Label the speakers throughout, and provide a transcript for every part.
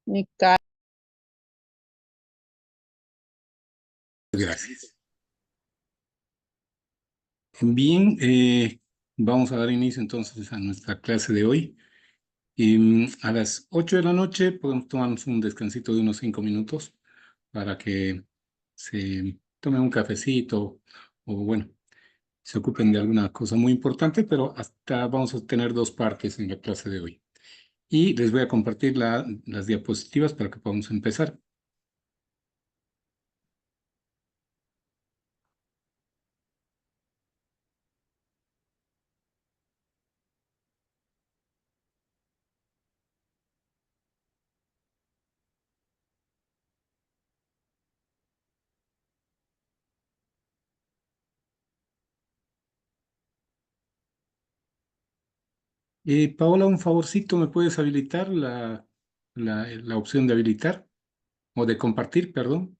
Speaker 1: Mica-
Speaker 2: Gracias. Bien, vamos a dar inicio entonces a nuestra clase de hoy. A las 8 de la noche podemos tomarnos un descansito de unos 5 minutos para que se tomen un cafecito o bueno, se ocupen de alguna cosa muy importante, pero hasta vamos a tener dos partes en la clase de hoy. Y les voy a compartir las diapositivas para que podamos empezar. Paola, un favorcito, ¿me puedes habilitar la opción de habilitar o de compartir, perdón?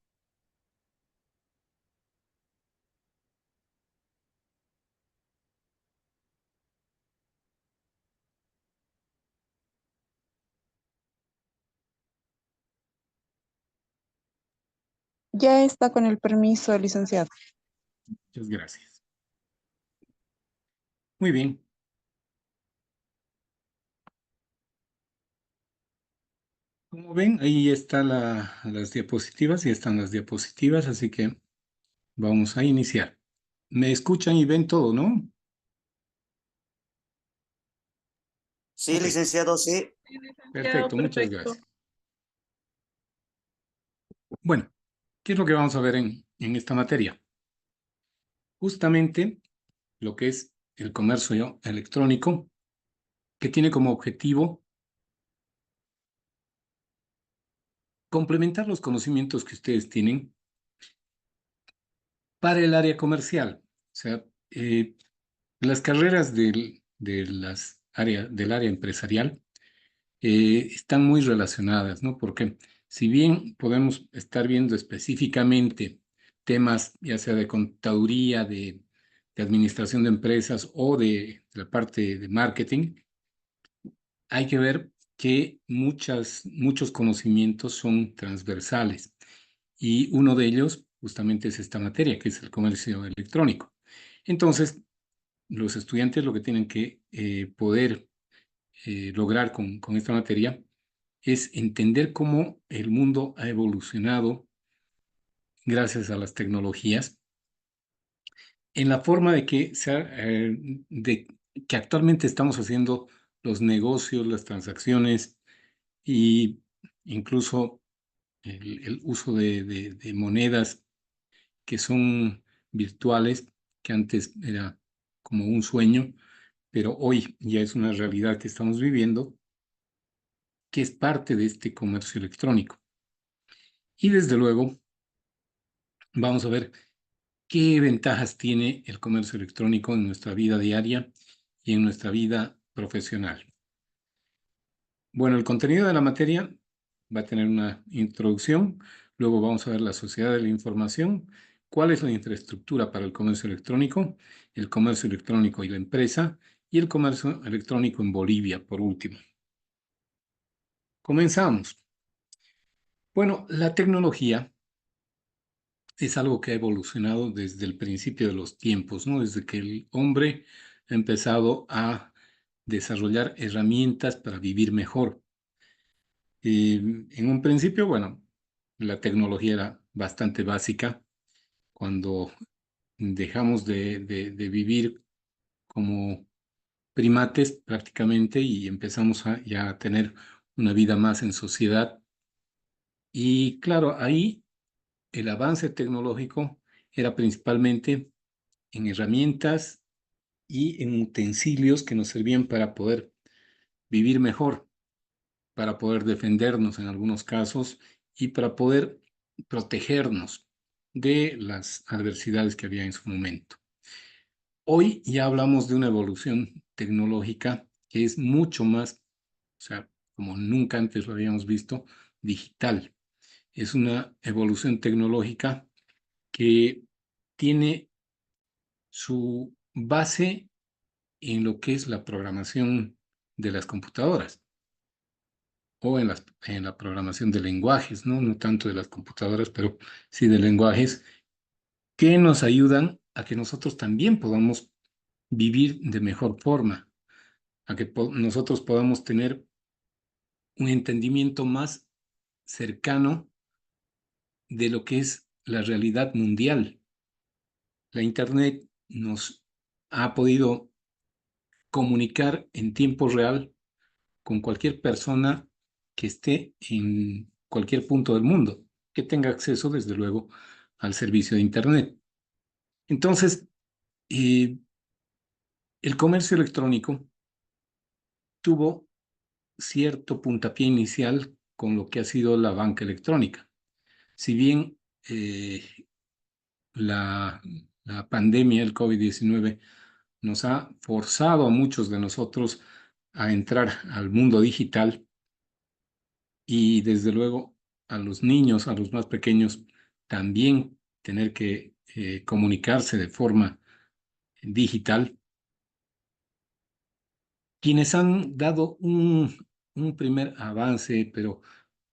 Speaker 1: Ya está con el permiso, licenciado.
Speaker 2: Muchas gracias. Muy bien. Como ven, ahí están las diapositivas, y están las diapositivas, así que vamos a iniciar. ¿Me escuchan y ven todo, no?
Speaker 3: Sí,
Speaker 2: Ok,
Speaker 3: licenciado, sí.
Speaker 2: perfecto, muchas gracias. Bueno, ¿qué es lo que vamos a ver en esta materia? Justamente lo que es el comercio electrónico, que tiene como objetivo complementar los conocimientos que ustedes tienen para el área comercial. O sea, las carreras del área empresarial están muy relacionadas, ¿no? Porque si bien podemos estar viendo específicamente temas, ya sea de contaduría, de administración de empresas o de la parte de marketing, hay que ver que muchos conocimientos son transversales y uno de ellos justamente es esta materia, que es el comercio electrónico. Entonces, los estudiantes lo que tienen que poder lograr con esta materia es entender cómo el mundo ha evolucionado gracias a las tecnologías, en la forma de que actualmente estamos haciendo los negocios, las transacciones y incluso el uso de monedas que son virtuales, que antes era como un sueño, pero hoy ya es una realidad que estamos viviendo, que es parte de este comercio electrónico. Y desde luego, vamos a ver qué ventajas tiene el comercio electrónico en nuestra vida diaria y en nuestra vida profesional. Bueno, el contenido de la materia va a tener una introducción, luego vamos a ver la sociedad de la información, cuál es la infraestructura para el comercio electrónico y la empresa, y el comercio electrónico en Bolivia, por último. Comenzamos. Bueno, la tecnología es algo que ha evolucionado desde el principio de los tiempos, ¿no? Desde que el hombre ha empezado a desarrollar herramientas para vivir mejor. En un principio, bueno, la tecnología era bastante básica. Cuando dejamos de vivir como primates prácticamente y empezamos ya a tener una vida más en sociedad. Y claro, ahí el avance tecnológico era principalmente en herramientas y en utensilios que nos servían para poder vivir mejor, para poder defendernos en algunos casos y para poder protegernos de las adversidades que había en su momento. Hoy ya hablamos de una evolución tecnológica que es mucho más, o sea, como nunca antes lo habíamos visto, digital. Es una evolución tecnológica que tiene su base en lo que es la programación de las computadoras. o en la programación de lenguajes, ¿no? No tanto de las computadoras, pero sí de lenguajes que nos ayudan a que nosotros también podamos vivir de mejor forma, a que nosotros podamos tener un entendimiento más cercano de lo que es la realidad mundial. La Internet nos ha podido comunicar en tiempo real con cualquier persona que esté en cualquier punto del mundo, que tenga acceso, desde luego, al servicio de Internet. Entonces, eh, el comercio electrónico tuvo cierto puntapié inicial con lo que ha sido la banca electrónica. Si bien eh, la, la pandemia, el COVID-19, nos ha forzado a muchos de nosotros a entrar al mundo digital y desde luego a los niños, a los más pequeños, también tener que comunicarse de forma digital. Quienes han dado un primer avance, pero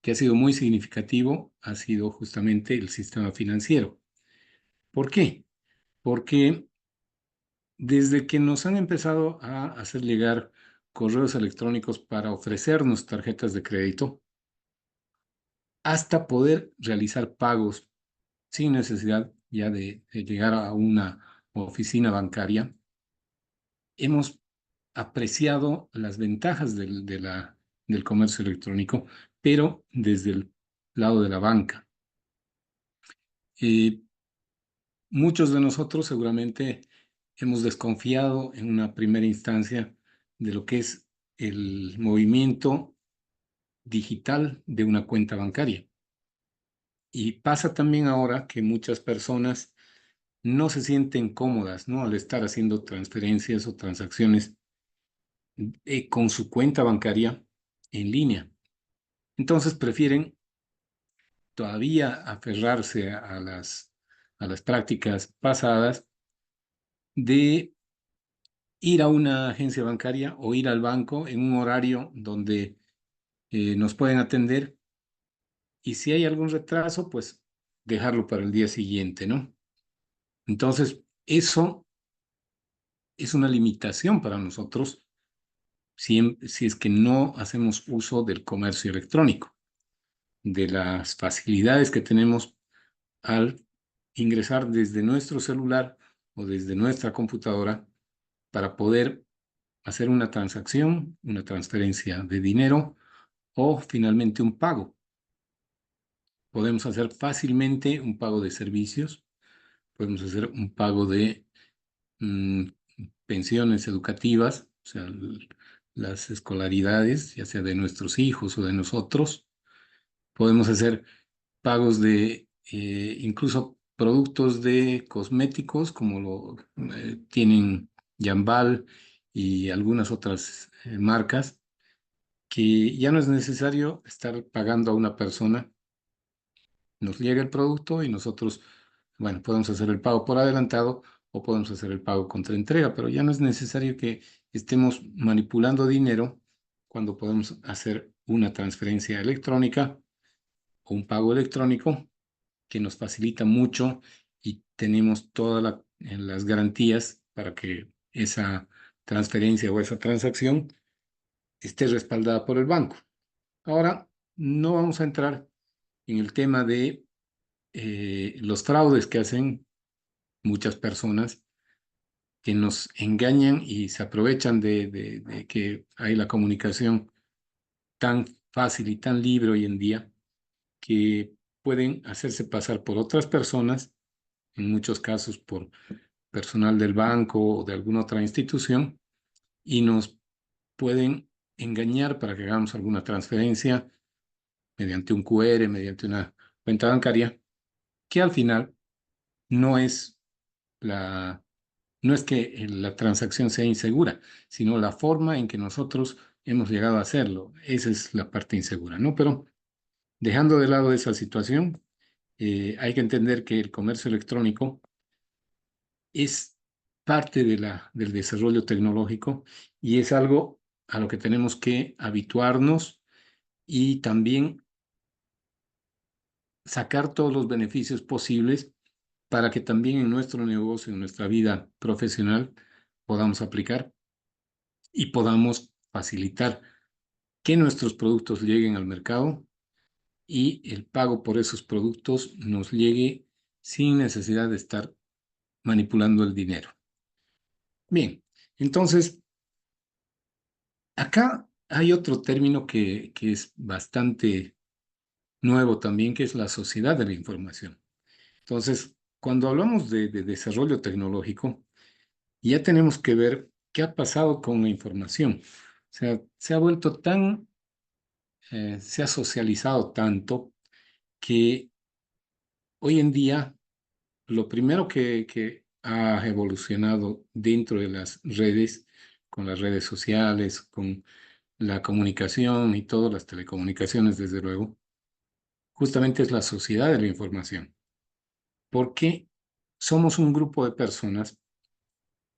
Speaker 2: que ha sido muy significativo, ha sido justamente el sistema financiero. ¿Por qué? Porque desde que nos han empezado a hacer llegar correos electrónicos para ofrecernos tarjetas de crédito, hasta poder realizar pagos sin necesidad ya de llegar a una oficina bancaria, hemos apreciado las ventajas del comercio electrónico, pero desde el lado de la banca. Eh, Muchos de nosotros seguramente hemos desconfiado en una primera instancia de lo que es el movimiento digital de una cuenta bancaria. Y pasa también ahora que muchas personas no se sienten cómodas, ¿no? Al estar haciendo transferencias o transacciones con su cuenta bancaria en línea. Entonces prefieren todavía aferrarse a las prácticas pasadas de ir a una agencia bancaria o ir al banco en un horario donde nos pueden atender, y si hay algún retraso, pues dejarlo para el día siguiente, ¿no? Entonces, eso es una limitación para nosotros si es que no hacemos uso del comercio electrónico, de las facilidades que tenemos al ingresar desde nuestro celular o desde nuestra computadora para poder hacer una transacción, una transferencia de dinero o finalmente un pago. Podemos hacer fácilmente un pago de servicios, podemos hacer un pago de mm, pensiones educativas, o sea, las escolaridades, ya sea de nuestros hijos o de nosotros. Podemos hacer pagos de incluso productos de cosméticos, como lo tienen Jambal y algunas otras marcas, que ya no es necesario estar pagando a una persona. Nos llega el producto y nosotros, bueno, podemos hacer el pago por adelantado o podemos hacer el pago contra entrega, pero ya no es necesario que estemos manipulando dinero cuando podemos hacer una transferencia electrónica o un pago electrónico que nos facilita mucho y tenemos todas las garantías para que esa transferencia o esa transacción esté respaldada por el banco. Ahora, no vamos a entrar en el tema de los fraudes que hacen muchas personas que nos engañan y se aprovechan de que hay la comunicación tan fácil y tan libre hoy en día, que pueden hacerse pasar por otras personas, en muchos casos por personal del banco o de alguna otra institución, y nos pueden engañar para que hagamos alguna transferencia mediante un QR, mediante una cuenta bancaria, que al final no es la, no es que la transacción sea insegura, sino la forma en que nosotros hemos llegado a hacerlo. Esa es la parte insegura, ¿no? Pero dejando de lado esa situación, hay que entender que el comercio electrónico es parte del desarrollo tecnológico y es algo a lo que tenemos que habituarnos y también sacar todos los beneficios posibles para que también en nuestro negocio, en nuestra vida profesional, podamos aplicar y podamos facilitar que nuestros productos lleguen al mercado y el pago por esos productos nos llegue sin necesidad de estar manipulando el dinero. Bien, entonces, acá hay otro término que es bastante nuevo también, que es la sociedad de la información. Entonces, cuando hablamos de desarrollo tecnológico, ya tenemos que ver qué ha pasado con la información. O sea, se ha vuelto tan, se ha socializado tanto que hoy en día lo primero que ha evolucionado dentro de las redes, con las redes sociales, con la comunicación y todas las telecomunicaciones, desde luego, justamente es la sociedad de la información, porque somos un grupo de personas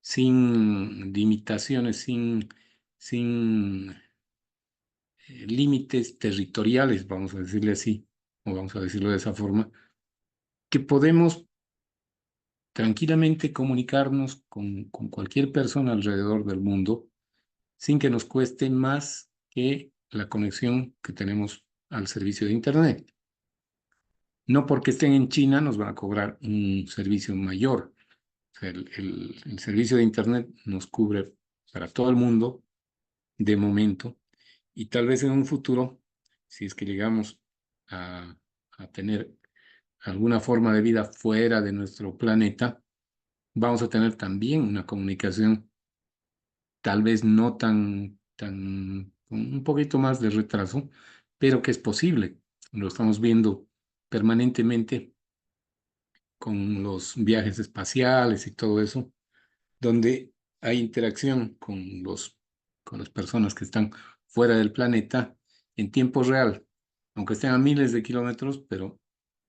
Speaker 2: sin limitaciones, sin límites territoriales, vamos a decirle así, o vamos a decirlo de esa forma, que podemos tranquilamente comunicarnos con cualquier persona alrededor del mundo sin que nos cueste más que la conexión que tenemos al servicio de Internet. No porque estén en China nos van a cobrar un servicio mayor. O sea, el servicio de Internet nos cubre para todo el mundo de momento y tal vez en un futuro, si es que llegamos a tener alguna forma de vida fuera de nuestro planeta, vamos a tener también una comunicación tal vez no con un poquito más de retraso, pero que es posible. Lo estamos viendo permanentemente con los viajes espaciales y todo eso, donde hay interacción con las personas que están fuera del planeta en tiempo real, aunque estén a miles de kilómetros, pero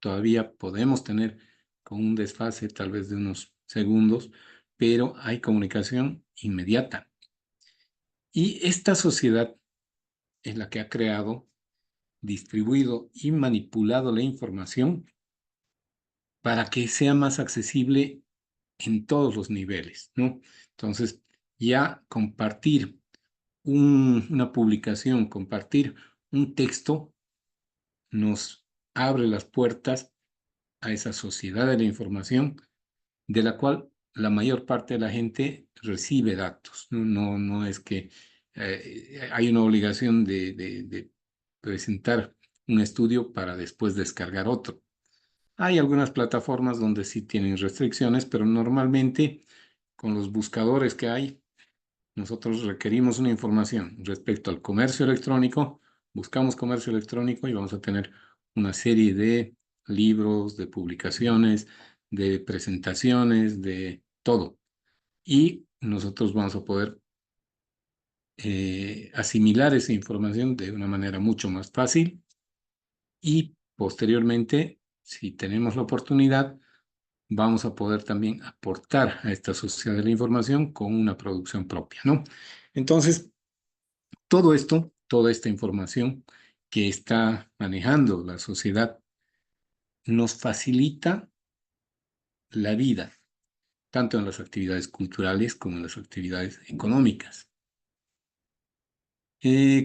Speaker 2: todavía podemos tener con un desfase tal vez de unos segundos, pero hay comunicación inmediata. Y esta sociedad es la que ha creado, distribuido y manipulado la información para que sea más accesible en todos los niveles, ¿no? Entonces, ya compartir una publicación, compartir un texto, nos abre las puertas a esa sociedad de la información, de la cual la mayor parte de la gente recibe datos. No es que hay una obligación de presentar un estudio para después descargar otro. Hay algunas plataformas donde sí tienen restricciones, pero normalmente con los buscadores que hay, nosotros requerimos una información respecto al comercio electrónico, buscamos comercio electrónico y vamos a tener una serie de libros, de publicaciones, de presentaciones, de todo. Y nosotros vamos a poder asimilar esa información de una manera mucho más fácil y posteriormente, si tenemos la oportunidad, vamos a poder también aportar a esta sociedad de la información con una producción propia, ¿no? Entonces, todo esto, toda esta información que está manejando la sociedad nos facilita la vida, tanto en las actividades culturales como en las actividades económicas.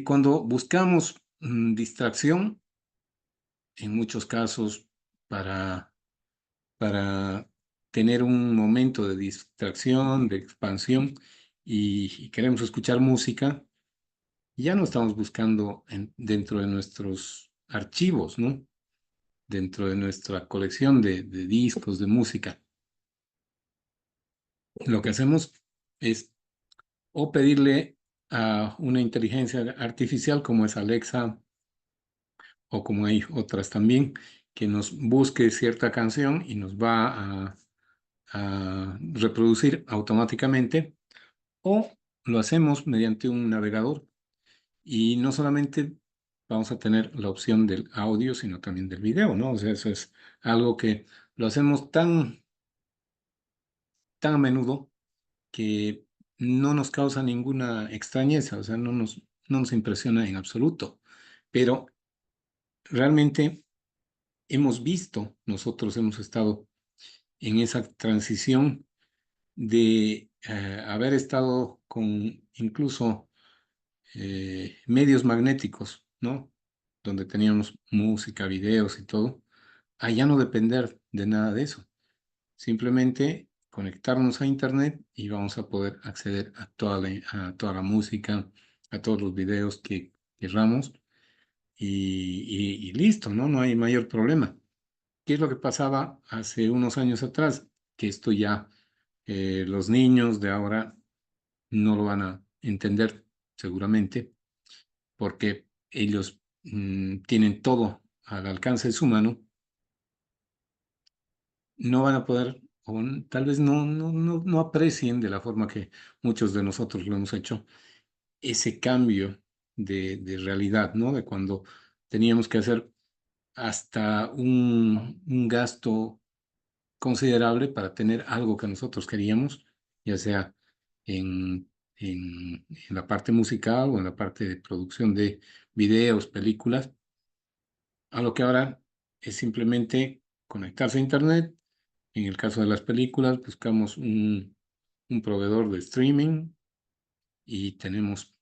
Speaker 2: Cuando buscamos distracción, en muchos casos para, para tener un momento de distracción, de expansión, y queremos escuchar música, ya no estamos buscando dentro de nuestros archivos, ¿no? Dentro de nuestra colección de discos, de música. Lo que hacemos es o pedirle a una inteligencia artificial como es Alexa o como hay otras también, que nos busque cierta canción y nos va a reproducir automáticamente, o lo hacemos mediante un navegador y no solamente vamos a tener la opción del audio, sino también del video, ¿no? O sea, eso es algo que lo hacemos tan a menudo que no nos causa ninguna extrañeza, o sea, no nos impresiona en absoluto. pero realmente nosotros hemos estado en esa transición de haber estado con incluso medios magnéticos, ¿no? Donde teníamos música, videos y todo, a ya no depender de nada de eso. Simplemente conectarnos a Internet y vamos a poder acceder a toda la música, a todos los videos que querramos y listo, ¿no? No hay mayor problema. ¿Qué es lo que pasaba hace unos años atrás? Que esto ya los niños de ahora no lo van a entender seguramente porque ellos tienen todo al alcance de su mano, no van a poder, o tal vez no aprecien de la forma que muchos de nosotros lo hemos hecho, ese cambio de realidad, ¿no? De cuando teníamos que hacer hasta un gasto considerable para tener algo que nosotros queríamos, ya sea en la parte musical o en la parte de producción de videos, películas, a lo que ahora es simplemente conectarse a Internet. En el caso de las películas, buscamos un proveedor de streaming y tenemos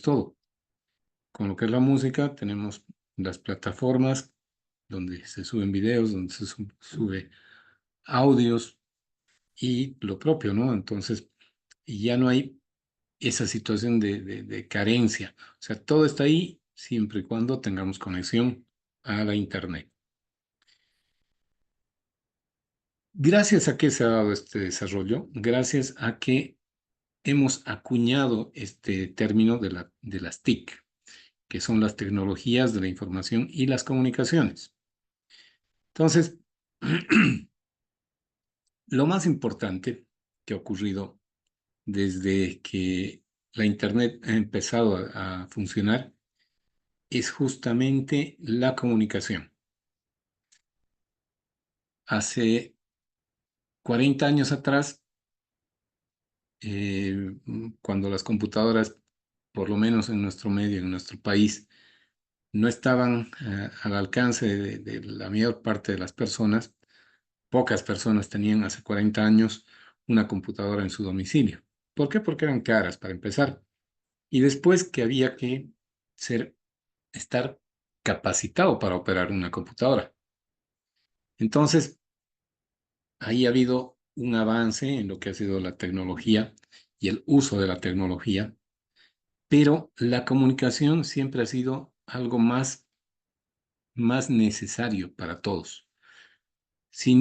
Speaker 2: todo. Con lo que es la música, tenemos las plataformas donde se suben videos, donde se sube audios y lo propio, ¿no? Entonces, ya no hay esa situación de carencia. O sea, todo está ahí siempre y cuando tengamos conexión a la Internet. Gracias a que se ha dado este desarrollo, gracias a que hemos acuñado este término de las TIC, que son las tecnologías de la información y las comunicaciones. Entonces, lo más importante que ha ocurrido desde que la Internet ha empezado a funcionar es justamente la comunicación. Hace 40 años atrás, cuando las computadoras, por lo menos en nuestro medio, en nuestro país, no estaban al alcance de la mayor parte de las personas, pocas personas tenían hace 40 años una computadora en su domicilio. ¿Por qué? Porque eran caras, para empezar. Y después que había que estar capacitado para operar una computadora. Entonces, ahí ha habido un avance en lo que ha sido la tecnología y el uso de la tecnología, pero la comunicación siempre ha sido algo más necesario para todos. Si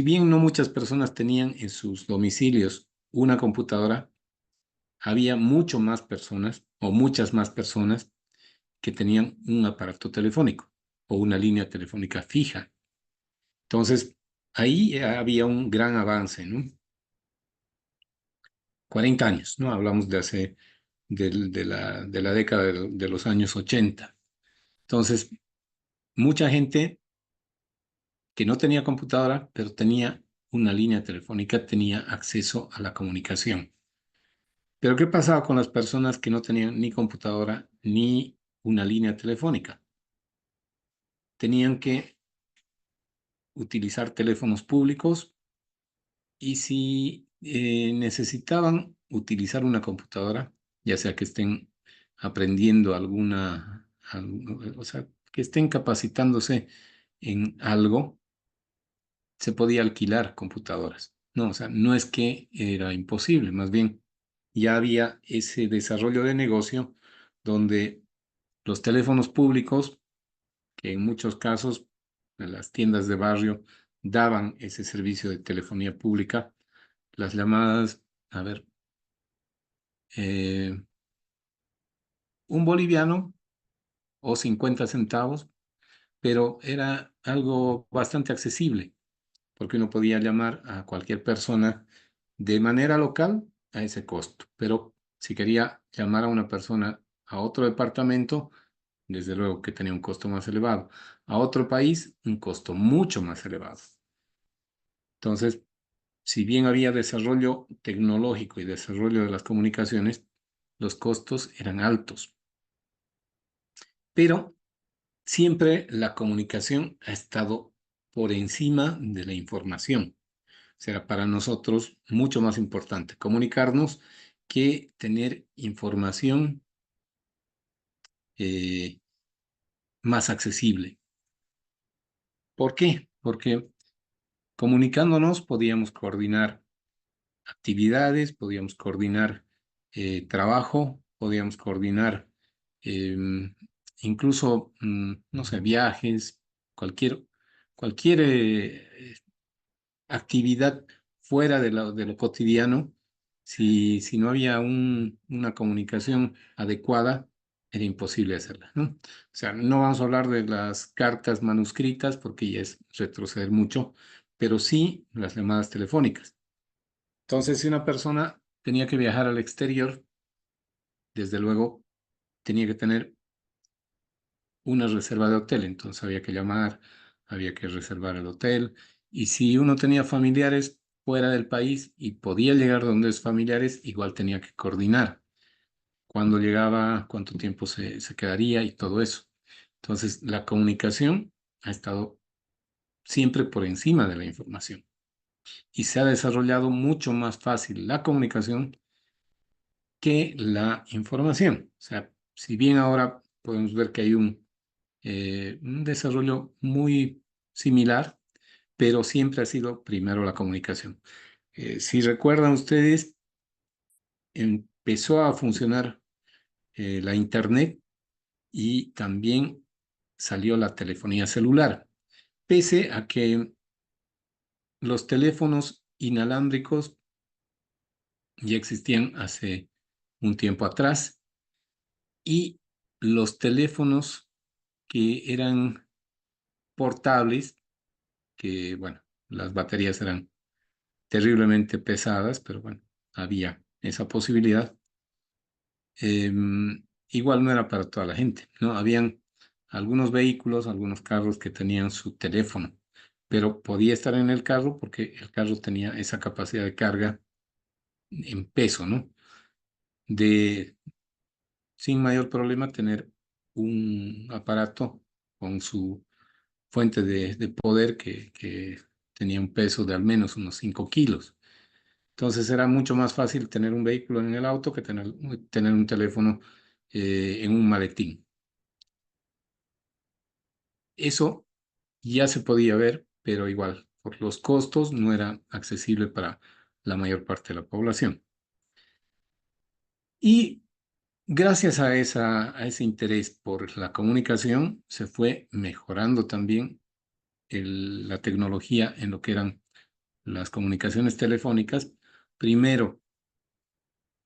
Speaker 2: bien no muchas personas tenían en sus domicilios una computadora, había mucho más personas o muchas más personas que tenían un aparato telefónico o una línea telefónica fija. Entonces, ahí había un gran avance, ¿no? 40 años, ¿no? Hablamos de la década de los años 80. Entonces, mucha gente que no tenía computadora, pero tenía una línea telefónica, tenía acceso a la comunicación. Pero ¿qué pasaba con las personas que no tenían ni computadora ni una línea telefónica? Tenían que utilizar teléfonos públicos y si necesitaban utilizar una computadora, ya sea que estén aprendiendo o sea, que estén capacitándose en algo, se podía alquilar computadoras. No, o sea, no es que era imposible, más bien ya había ese desarrollo de negocio donde los teléfonos públicos, que en muchos casos las tiendas de barrio daban ese servicio de telefonía pública, las llamadas, a ver, eh, un boliviano o 50 centavos, pero era algo bastante accesible, porque uno podía llamar a cualquier persona de manera local a ese costo, pero si quería llamar a una persona a otro departamento, desde luego que tenía un costo más elevado, a otro país, un costo mucho más elevado. Entonces, si bien había desarrollo tecnológico y desarrollo de las comunicaciones, los costos eran altos. pero siempre la comunicación ha estado por encima de la información. Será para nosotros mucho más importante comunicarnos que tener información eh, más accesible. ¿Por qué? Porque comunicándonos podíamos coordinar actividades, podíamos coordinar trabajo, podíamos coordinar incluso, no sé, viajes, cualquier actividad fuera de lo cotidiano. Si no había una comunicación adecuada, era imposible hacerla, ¿no? O sea, no vamos a hablar de las cartas manuscritas porque ya es retroceder mucho, pero sí las llamadas telefónicas. Entonces, si una persona tenía que viajar al exterior, desde luego tenía que tener una reserva de hotel, entonces había que llamar, había que reservar el hotel, y si uno tenía familiares fuera del país y podía llegar donde es familiares, igual tenía que coordinar cuándo llegaba, cuánto tiempo se quedaría y todo eso. Entonces, la comunicación ha estado siempre por encima de la información y se ha desarrollado mucho más fácil la comunicación que la información. O sea, si bien ahora podemos ver que hay un desarrollo muy similar, pero siempre ha sido primero la comunicación. Si recuerdan ustedes, empezó a funcionar la Internet y también salió la telefonía celular, pese a que los teléfonos inalámbricos ya existían hace un tiempo atrás y los teléfonos que eran portables, que bueno, las baterías eran terriblemente pesadas, pero bueno, había esa posibilidad. Igual no era para toda la gente, ¿no? Habían algunos vehículos, algunos carros que tenían su teléfono, pero podía estar en el carro porque el carro tenía esa capacidad de carga en peso, ¿no? De sin mayor problema tener un aparato con su fuente de poder que tenía un peso de al menos unos 5 kilos. Entonces era mucho más fácil tener un vehículo en el auto que tener un teléfono en un maletín. Eso ya se podía ver, pero igual, por los costos no era accesible para la mayor parte de la población. Y gracias a ese interés por la comunicación, se fue mejorando también la tecnología en lo que eran las comunicaciones telefónicas. Primero,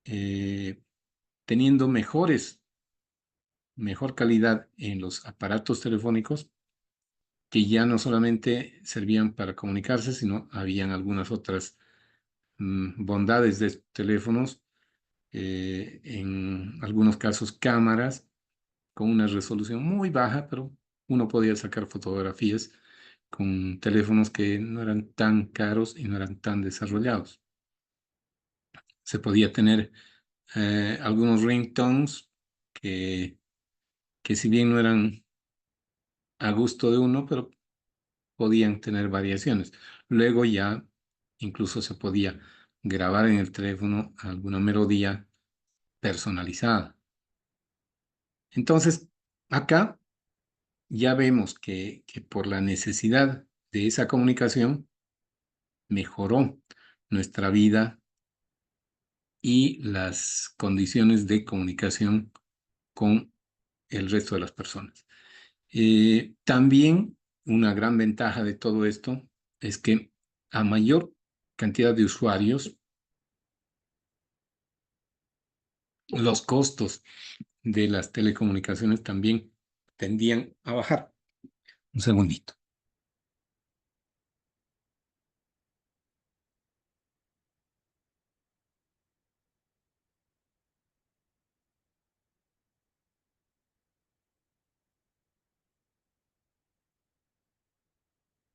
Speaker 2: eh, teniendo mejor calidad en los aparatos telefónicos, que ya no solamente servían para comunicarse, sino habían algunas otras bondades de estos teléfonos, en algunos casos cámaras con una resolución muy baja, pero uno podía sacar fotografías con teléfonos que no eran tan caros y no eran tan desarrollados. Se podía tener algunos ringtones que si bien no eran a gusto de uno, pero podían tener variaciones. Luego ya incluso se podía grabar en el teléfono alguna melodía personalizada. Entonces, acá ya vemos que por la necesidad de esa comunicación mejoró nuestra vida y las condiciones de comunicación con el resto de las personas. También una gran ventaja de todo esto es que a mayor cantidad de usuarios, los costos de las telecomunicaciones también tendían a bajar. Un segundito.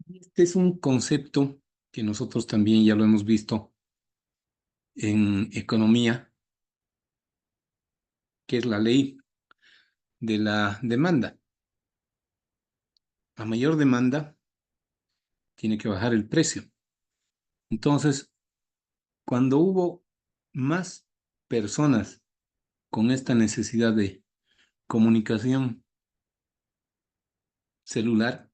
Speaker 2: Este es un concepto que nosotros también ya lo hemos visto en economía, que es la ley de la demanda. A mayor demanda, tiene que bajar el precio. Entonces, cuando hubo más personas con esta necesidad de comunicación celular,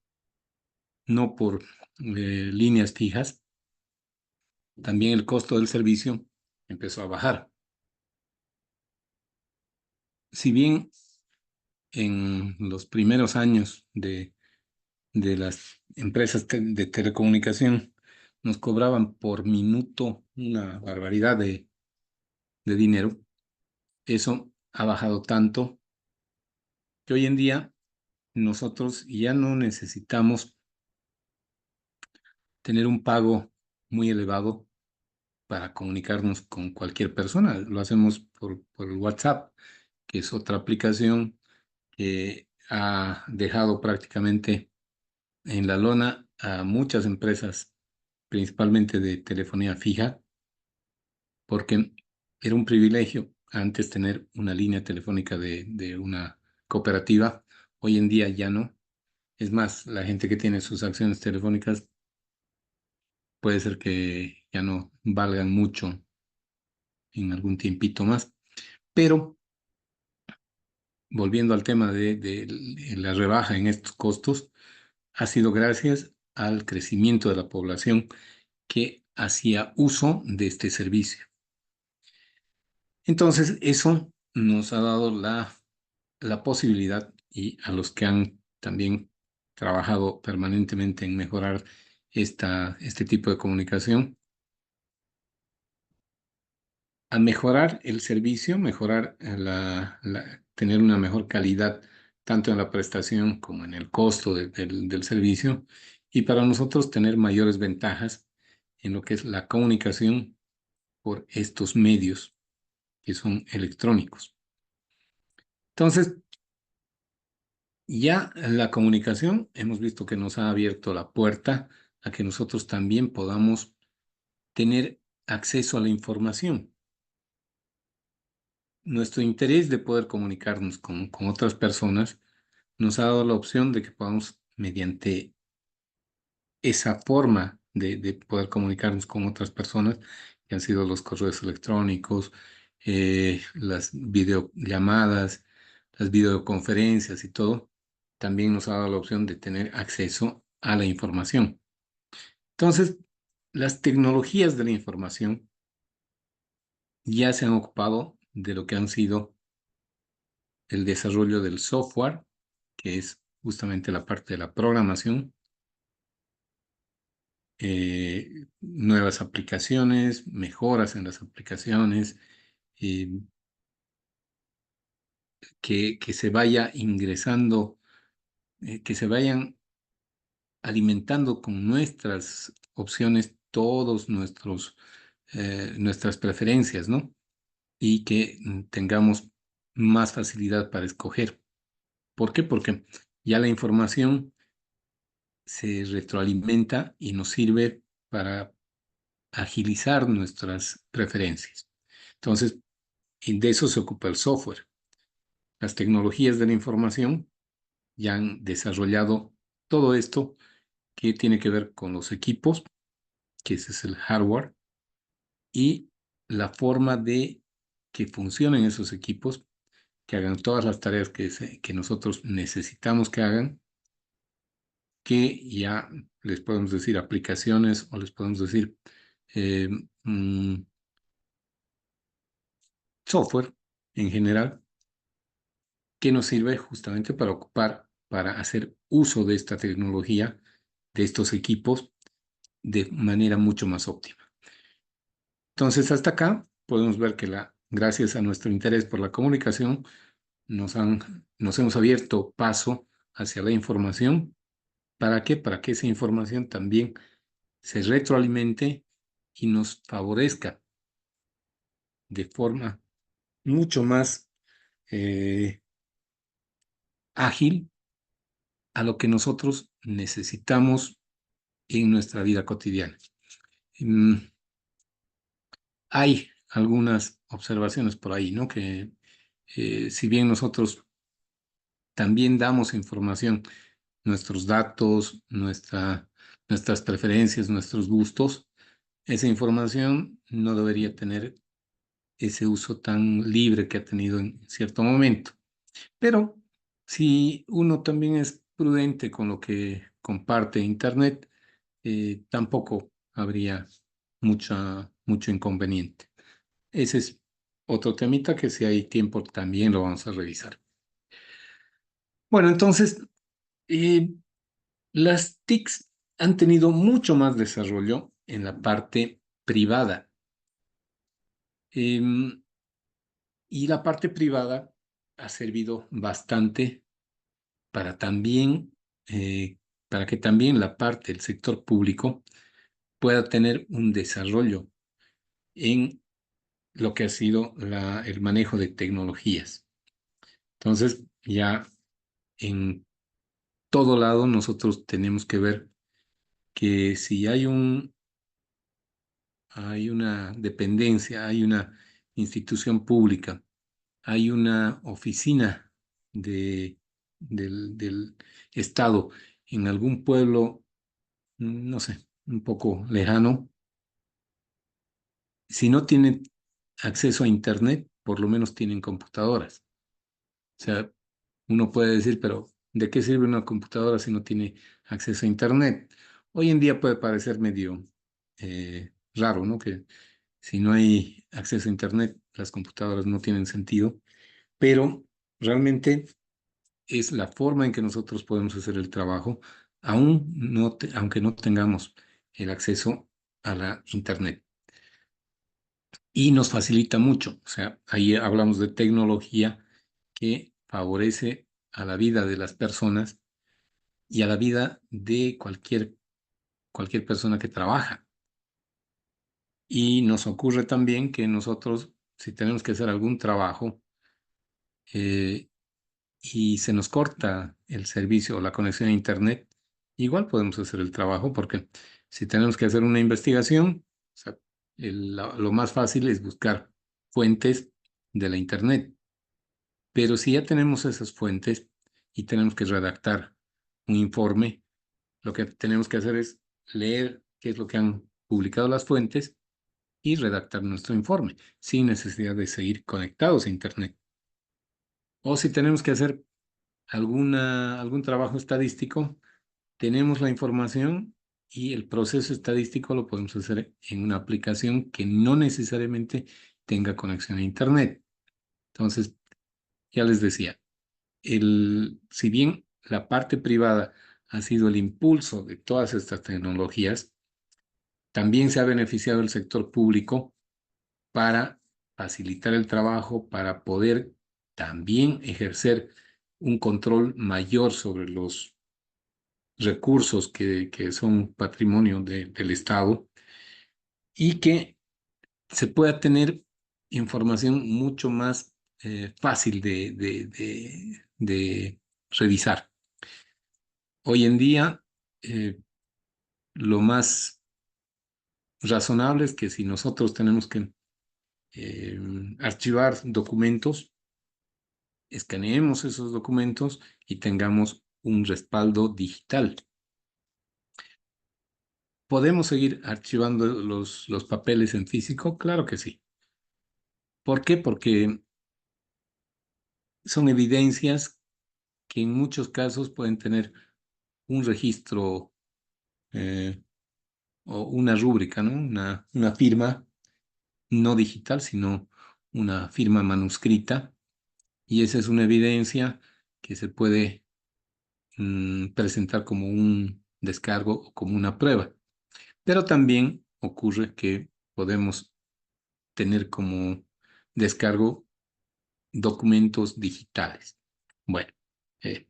Speaker 2: no por líneas fijas, también el costo del servicio empezó a bajar. Si bien en los primeros años de las empresas de telecomunicación nos cobraban por minuto una barbaridad de dinero, eso ha bajado tanto que hoy en día nosotros ya no necesitamos tener un pago muy elevado para comunicarnos con cualquier persona. Lo hacemos por el WhatsApp, que es otra aplicación que ha dejado prácticamente en la lona a muchas empresas, principalmente de telefonía fija, porque era un privilegio antes tener una línea telefónica de una cooperativa. Hoy en día ya no. Es más, la gente que tiene sus acciones telefónicas puede ser que ya no valgan mucho en algún tiempito más. Pero volviendo al tema de la rebaja en estos costos, ha sido gracias al crecimiento de la población que hacía uso de este servicio. Entonces, eso nos ha dado la posibilidad, y a los que han también trabajado permanentemente en mejorar este tipo de comunicación, a mejorar el servicio, mejorar tener una mejor calidad tanto en la prestación como en el costo del servicio, y para nosotros tener mayores ventajas en lo que es la comunicación por estos medios que son electrónicos. Entonces, ya la comunicación hemos visto que nos ha abierto la puerta a que nosotros también podamos tener acceso a la información. Nuestro interés de poder comunicarnos con otras personas nos ha dado la opción de que podamos, mediante esa forma de poder comunicarnos con otras personas, que han sido los correos electrónicos, las videollamadas, las videoconferencias y todo, también nos ha dado la opción de tener acceso a la información. Entonces, las tecnologías de la información ya se han ocupado de lo que han sido el desarrollo del software, que es justamente la parte de la programación, nuevas aplicaciones, mejoras en las aplicaciones, eh, que se vaya ingresando, que se vayan alimentando con nuestras opciones todos nuestras preferencias, ¿no? Y que tengamos más facilidad para escoger. ¿Por qué? Porque ya la información se retroalimenta y nos sirve para agilizar nuestras preferencias. Entonces, y de eso se ocupa el software. Las tecnologías de la información ya han desarrollado todo esto que tiene que ver con los equipos, que ese es el hardware, y la forma de que funcionen esos equipos, que hagan todas las tareas que nosotros necesitamos que hagan, que ya les podemos decir aplicaciones o les podemos decir eh, mm, software en general, que nos sirve justamente para hacer uso de esta tecnología, de estos equipos, de manera mucho más óptima. Entonces, hasta acá podemos ver que gracias a nuestro interés por la comunicación, nos hemos abierto paso hacia la información. ¿Para qué? Para que esa información también se retroalimente y nos favorezca de forma mucho más ágil a lo que nosotros necesitamos en nuestra vida cotidiana. Mm, Hay algunas observaciones por ahí, ¿no? Que si bien nosotros también damos información, nuestros datos, nuestras preferencias, nuestros gustos. Esa información no debería tener ese uso tan libre que ha tenido en cierto momento. Pero si uno también es prudente con lo que comparte Internet, tampoco habría mucho inconveniente. Ese es otro temita que si hay tiempo también lo vamos a revisar. Bueno, entonces, eh, las TICs han tenido mucho más desarrollo en la parte privada. Em, y la parte privada ha servido bastante para también, para que también la parte del sector público pueda tener un desarrollo en lo que ha sido el manejo de tecnologías. Entonces, ya en todo lado nosotros tenemos que ver que si hay una dependencia, hay una institución pública, hay una oficina del Estado en algún pueblo, no sé, un poco lejano, si no tienen acceso a Internet, por lo menos tienen computadoras. O sea, uno puede decir, pero ¿de qué sirve una computadora si no tiene acceso a Internet? Hoy en día puede parecer medio raro, ¿no? Que si no hay acceso a Internet, las computadoras no tienen sentido, pero realmente es la forma en que nosotros podemos hacer el trabajo, aunque no tengamos el acceso a la Internet. Y nos facilita mucho. O sea, ahí hablamos de tecnología que favorece a la vida de las personas y a la vida de cualquier persona que trabaja. Y nos ocurre también que nosotros, si tenemos que hacer algún trabajo eh, y se nos corta el servicio o la conexión a Internet, igual podemos hacer el trabajo porque si tenemos que hacer una investigación, o sea, lo más fácil es buscar fuentes de la Internet. Pero si ya tenemos esas fuentes y tenemos que redactar un informe, lo que tenemos que hacer es leer qué es lo que han publicado las fuentes y redactar nuestro informe, sin necesidad de seguir conectados a Internet. O si tenemos que hacer algún trabajo estadístico, tenemos la información y el proceso estadístico lo podemos hacer en una aplicación que no necesariamente tenga conexión a Internet. Entonces, ya les decía, si bien la parte privada ha sido el impulso de todas estas tecnologías, también se ha beneficiado el sector público para facilitar el trabajo, para poder también ejercer un control mayor sobre los recursos que son patrimonio del Estado y que se pueda tener información mucho más fácil de revisar. Hoy en día, lo más razonable es que si nosotros tenemos que eh, archivar documentos, escaneemos esos documentos y tengamos un respaldo digital. ¿Podemos seguir archivando los papeles en físico? Claro que sí. ¿Por qué? Porque son evidencias que en muchos casos pueden tener un registro o una rúbrica, ¿no? Una firma no digital, sino una firma manuscrita. Y esa es una evidencia que se puede presentar como un descargo o como una prueba. Pero también ocurre que podemos tener como descargo documentos digitales. Bueno, eh,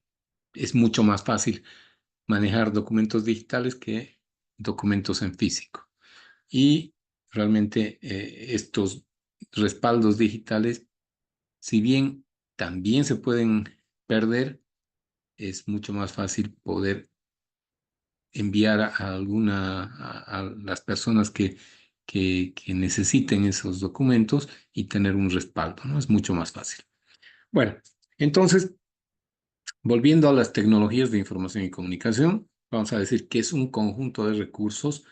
Speaker 2: es mucho más fácil manejar documentos digitales que documentos en físico. Y realmente estos respaldos digitales, si bien también se pueden perder, es mucho más fácil poder enviar a las personas que necesiten esos documentos y tener un respaldo, ¿no? Es mucho más fácil. Bueno, entonces, Volviendo a las tecnologías de información y comunicación, vamos a decir que es un conjunto de recursos,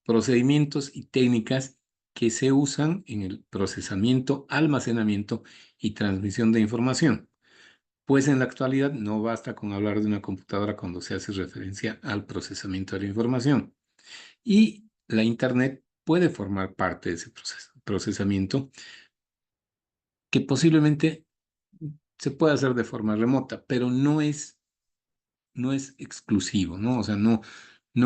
Speaker 2: procedimientos y técnicas que se usan en el procesamiento, almacenamiento y transmisión de información. Pues en la actualidad no basta con hablar de una computadora cuando se hace referencia al procesamiento de la información. Y la Internet puede formar parte de ese procesamiento que posiblemente se puede hacer de forma remota, pero no es exclusivo, ¿no? O sea, no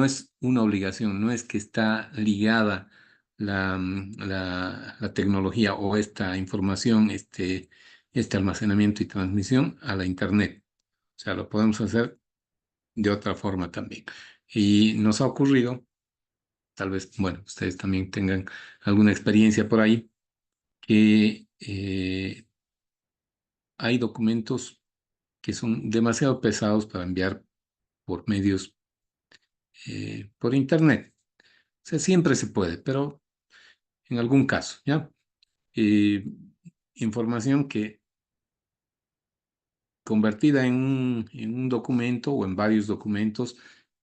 Speaker 2: es una obligación, no es que está ligada la tecnología o esta información, este almacenamiento y transmisión a la Internet. O sea, lo podemos hacer de otra forma también. Y nos ha ocurrido, tal vez, bueno, ustedes también tengan alguna experiencia por ahí, que hay documentos que son demasiado pesados para enviar por medios, por Internet. O sea, siempre se puede, pero en algún caso, ¿ya? Eh, Información que convertida en un documento o en varios documentos,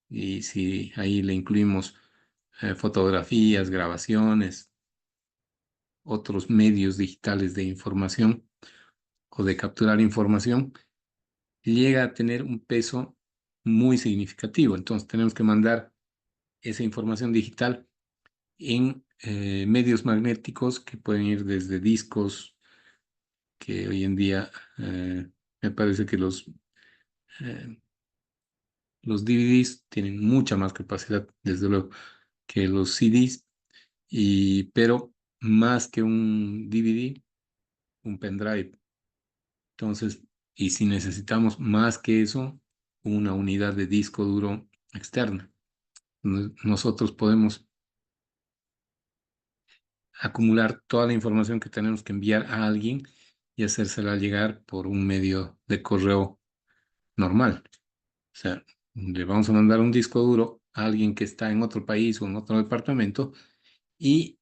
Speaker 2: y si ahí le incluimos fotografías, grabaciones, otros medios digitales de información o de capturar información, llega a tener un peso muy significativo. Entonces tenemos que mandar esa información digital en medios magnéticos que pueden ir desde discos, que hoy en día me parece que eh, los DVDs tienen mucha más capacidad, desde luego, que los CDs, pero más que un DVD, un pendrive. Entonces, y si necesitamos más que eso, una unidad de disco duro externa. Nosotros podemos acumular toda la información que tenemos que enviar a alguien y hacérsela llegar por un medio de correo normal. O sea, le vamos a mandar un disco duro a alguien que está en otro país o en otro departamento, y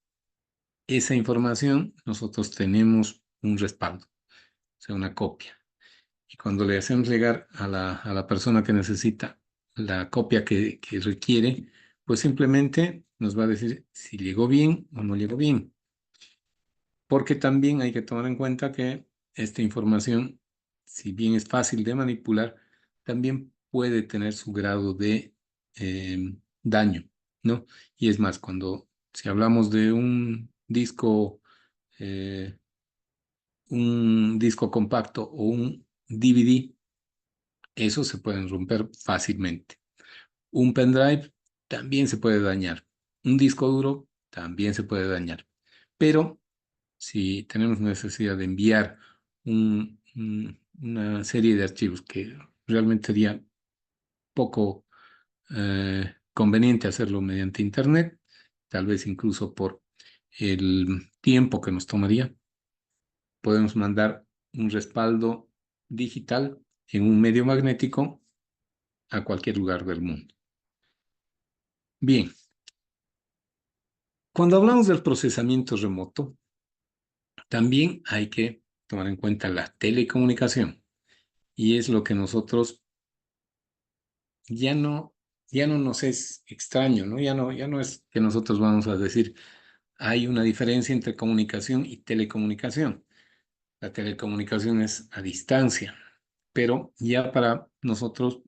Speaker 2: esa información nosotros tenemos un respaldo, o sea, una copia. Y cuando le hacemos llegar a a la persona que necesita la copia que requiere, pues simplemente nos va a decir si llegó bien o no llegó bien. Porque también hay que tomar en cuenta que esta información, si bien es fácil de manipular, también puede tener su grado de daño, ¿no? Y es más, si hablamos de eh, un disco compacto o un DVD, esos se pueden romper fácilmente. Un pendrive también se puede dañar. Un disco duro también se puede dañar. Pero si tenemos necesidad de enviar una serie de archivos que realmente sería poco conveniente hacerlo mediante Internet, tal vez incluso por el tiempo que nos tomaría, podemos mandar un respaldo digital en un medio magnético a cualquier lugar del mundo. Bien, cuando hablamos del procesamiento remoto, también hay que tomar en cuenta la telecomunicación, y es lo que nosotros ya no, ya no nos es extraño, ¿no? Ya no es que nosotros vamos a decir, hay una diferencia entre comunicación y telecomunicación. La telecomunicación es a distancia, pero ya para nosotros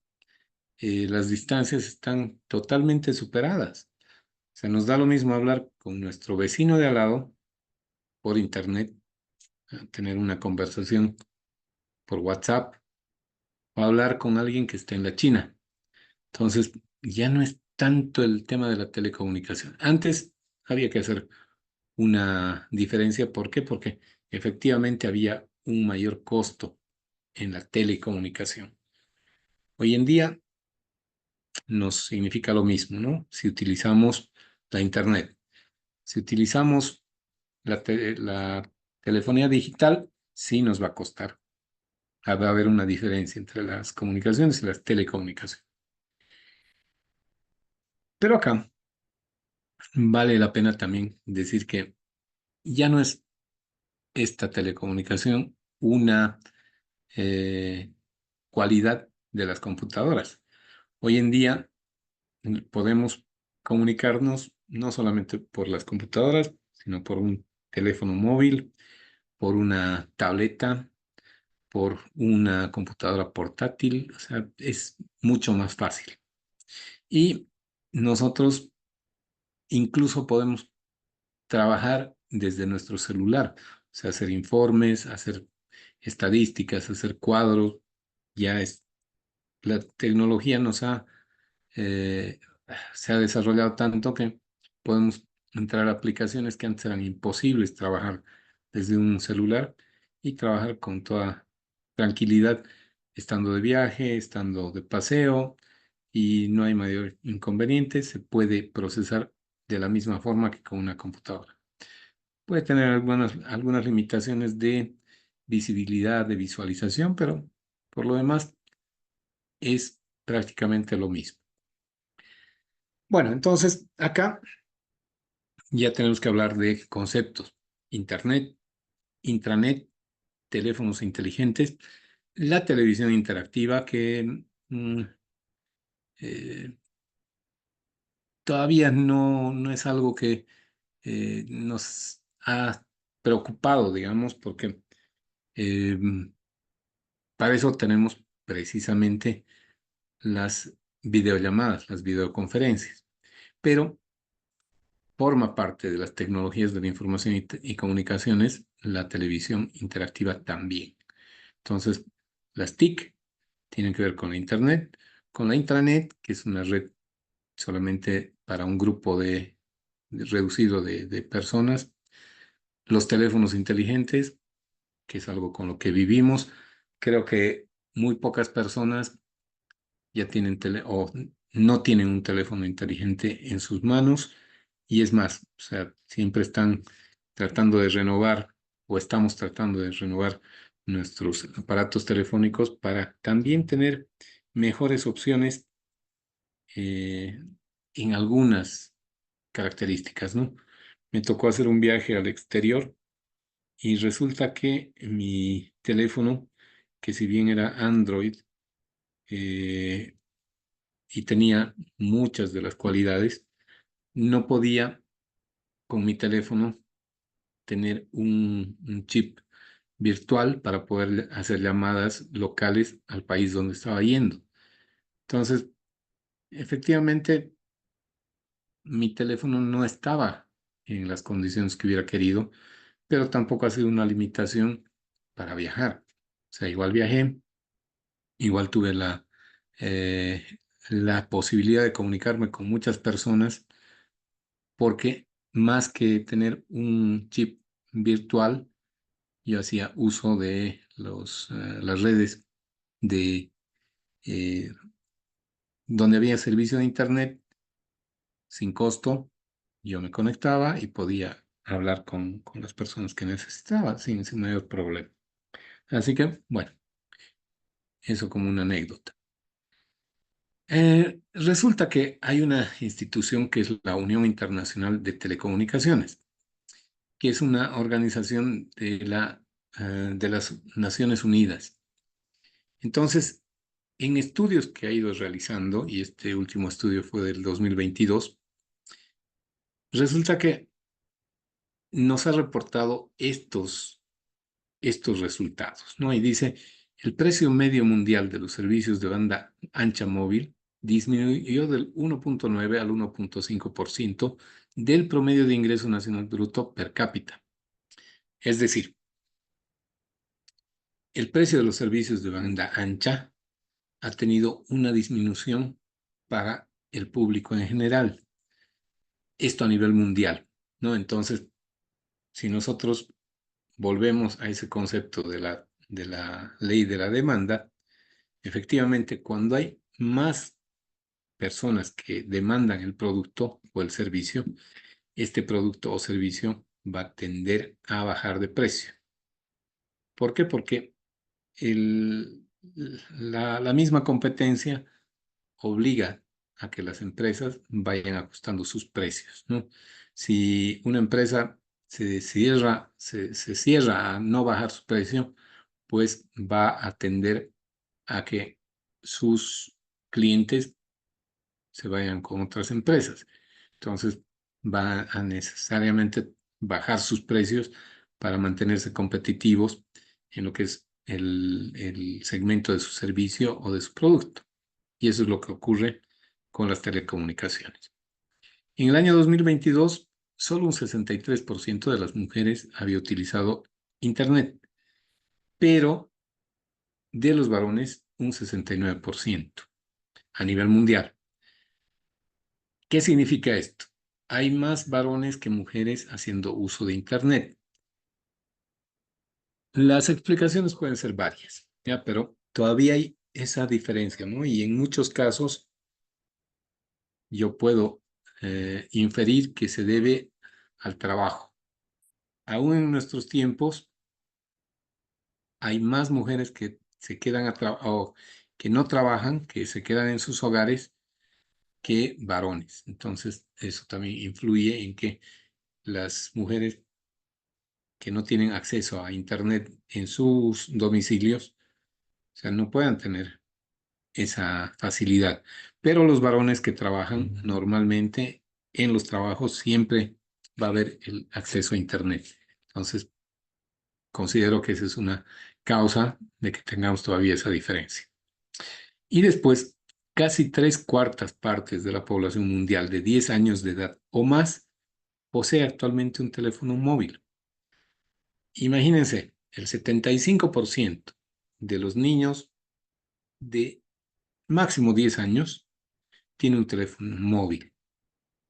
Speaker 2: las distancias están totalmente superadas. Se nos da lo mismo hablar con nuestro vecino de al lado por internet, tener una conversación por WhatsApp, o hablar con alguien que está en la China. Entonces, ya no es tanto el tema de la telecomunicación. Antes había que hacer una diferencia. ¿Por qué? Porque efectivamente había un mayor costo en la telecomunicación. Hoy en día nos significa lo mismo, ¿no? Si utilizamos la Internet, si utilizamos la telefonía digital, sí nos va a costar. Va a haber una diferencia entre las comunicaciones y las telecomunicaciones. Pero acá vale la pena también decir que ya no es esta telecomunicación una eh, cualidad de las computadoras. Hoy en día podemos comunicarnos no solamente por las computadoras, sino por un teléfono móvil, por una tableta, por una computadora portátil. O sea, es mucho más fácil. Y nosotros incluso podemos trabajar desde nuestro celular, o sea, hacer informes, hacer estadísticas, hacer cuadros. Ya es, la tecnología eh, se ha desarrollado tanto que podemos entrar a aplicaciones que antes eran imposibles trabajar desde un celular y trabajar con toda tranquilidad, estando de viaje, estando de paseo, y no hay mayor inconveniente. Se puede procesar de la misma forma que con una computadora. Puede tener algunas limitaciones de visibilidad, de visualización, pero por lo demás es prácticamente lo mismo. Bueno, entonces acá ya tenemos que hablar de conceptos: Internet, intranet, teléfonos inteligentes, la televisión interactiva, que eh, todavía no es algo que nos ha preocupado, digamos, porque eh, para eso tenemos precisamente las videollamadas, las videoconferencias. Pero forma parte de las tecnologías de la información y comunicaciones la televisión interactiva también. Entonces, las TIC tienen que ver con la Internet, con la intranet, que es una red solamente para un grupo reducido de personas, los teléfonos inteligentes, que es algo con lo que vivimos. Creo que muy pocas personas ya tienen o no tienen un teléfono inteligente en sus manos, y es más, o sea, siempre están tratando de renovar, o estamos tratando de renovar nuestros aparatos telefónicos para también tener mejores opciones eh, en algunas características, ¿no? Me tocó hacer un viaje al exterior y resulta que mi teléfono, que si bien era Android, eh, y tenía muchas de las cualidades, no podía con mi teléfono tener un chip virtual para poder hacer llamadas locales al país donde estaba yendo. Entonces, efectivamente, mi teléfono no estaba en las condiciones que hubiera querido, pero tampoco ha sido una limitación para viajar. O sea, igual viajé, igual tuve eh, la posibilidad de comunicarme con muchas personas, porque más que tener un chip virtual, yo hacía uso de las redes de donde había servicio de internet sin costo. Yo me conectaba y podía hablar con las personas que necesitaba sin mayor problema. Así que, bueno, eso como una anécdota. Resulta que hay una institución que es la Unión Internacional de Telecomunicaciones, que es una organización de las Naciones Unidas. Entonces, en estudios que ha ido realizando, y este último estudio fue del 2022, resulta que nos ha reportado estos resultados, ¿no? Y dice: el precio medio mundial de los servicios de banda ancha móvil disminuyó del 1,9 al 1,5% del promedio de ingreso nacional bruto per cápita. Es decir, el precio de los servicios de banda ancha ha tenido una disminución para el público en general. Esto a nivel mundial, ¿no? Entonces, si nosotros volvemos a ese concepto de la ley de la demanda, efectivamente, cuando hay más personas que demandan el producto o el servicio, este producto o servicio va a tender a bajar de precio. ¿Por qué? Porque la misma competencia obliga a que las empresas vayan ajustando sus precios, ¿no? Si una empresa se cierra a no bajar su precio, pues va a tender a que sus clientes se vayan con otras empresas. Entonces va a necesariamente bajar sus precios para mantenerse competitivos en lo que es el segmento de su servicio o de su producto. Y eso es lo que ocurre con las telecomunicaciones. En el año 2022, solo un 63% de las mujeres había utilizado Internet, pero de los varones un 69% a nivel mundial. ¿Qué significa esto? Hay más varones que mujeres haciendo uso de Internet. Las explicaciones pueden ser varias, ¿ya? Pero todavía hay esa diferencia, ¿no? Y en muchos casos yo puedo inferir que se debe al trabajo. Aún en nuestros tiempos hay más mujeres que se quedan o que no trabajan, que se quedan en sus hogares, que varones. Entonces, eso también influye en que las mujeres que no tienen acceso a Internet en sus domicilios, o sea, no puedan tener esa facilidad. Pero los varones que trabajan normalmente en los trabajos siempre va a haber el acceso a Internet. Entonces, considero que esa es una causa de que tengamos todavía esa diferencia. Y después, casi 3/4 de la población mundial de 10 años de edad o más posee actualmente un teléfono móvil. Imagínense, el 75% de los niños de máximo 10 años tiene un teléfono móvil.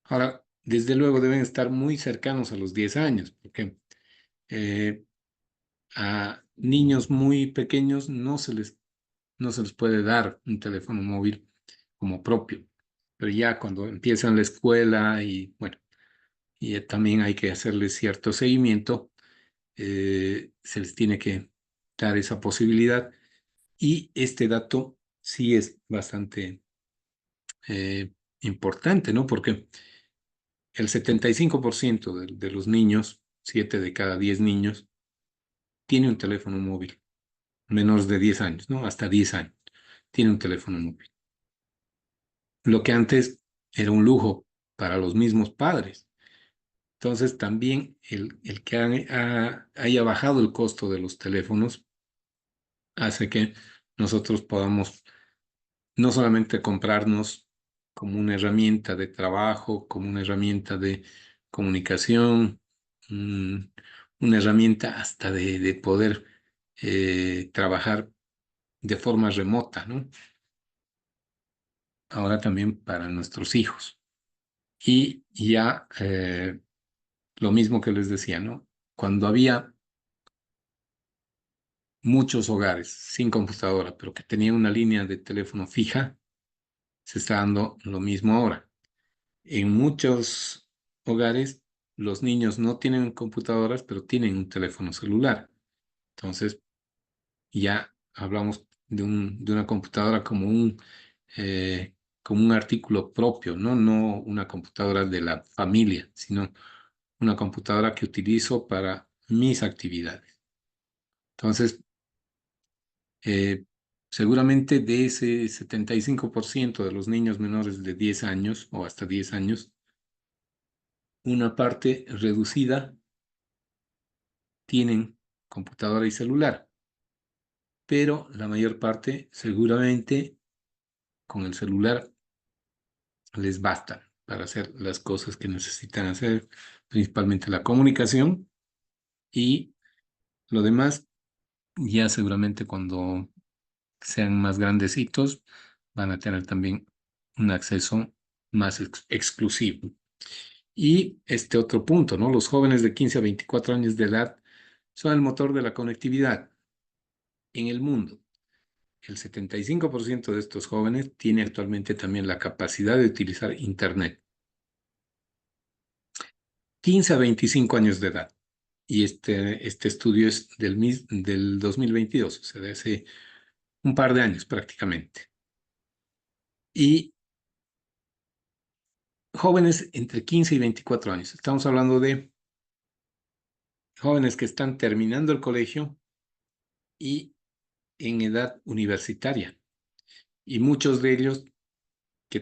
Speaker 2: Ahora, desde luego deben estar muy cercanos a los 10 años, porque eh, a niños muy pequeños no se les puede dar un teléfono móvil como propio. Pero ya cuando empiezan la escuela y bueno, y también hay que hacerles cierto seguimiento, se les tiene que dar esa posibilidad. Y este dato sí es bastante importante, ¿no? Porque el 75% de los niños, 7 de cada 10 niños, tiene un teléfono móvil, menos de 10 años, ¿no? Hasta 10 años, tiene un teléfono móvil. Lo que antes era un lujo para los mismos padres. Entonces, también el que haya bajado el costo de los teléfonos hace que nosotros podamos no solamente comprarnos como una herramienta de trabajo, como una herramienta de comunicación, mm, una herramienta hasta de poder trabajar de forma remota, ¿no? Ahora también para nuestros hijos. Y ya lo mismo que les decía, ¿no? Cuando había muchos hogares sin computadora, pero que tenían una línea de teléfono fija, se está dando lo mismo ahora. En muchos hogares, los niños no tienen computadoras, pero tienen un teléfono celular. Entonces, ya hablamos de una computadora como un artículo propio, ¿no? No una computadora de la familia, sino una computadora que utilizo para mis actividades. Entonces, eh, seguramente de ese 75% de los niños menores de 10 años o hasta 10 años, una parte reducida tienen computadora y celular, pero la mayor parte seguramente con el celular les basta para hacer las cosas que necesitan hacer, principalmente la comunicación y lo demás, ya seguramente cuando sean más grandecitos van a tener también un acceso más exclusivo. Y este otro punto, ¿no? Los jóvenes de 15 a 24 años de edad son el motor de la conectividad en el mundo. El 75% de estos jóvenes tiene actualmente también la capacidad de utilizar Internet. 15 a 25 años de edad. Y este estudio es del 2022, o sea, de hace un par de años prácticamente. Y jóvenes entre 15 y 24 años. Estamos hablando de jóvenes que están terminando el colegio y en edad universitaria. y muchos de ellos que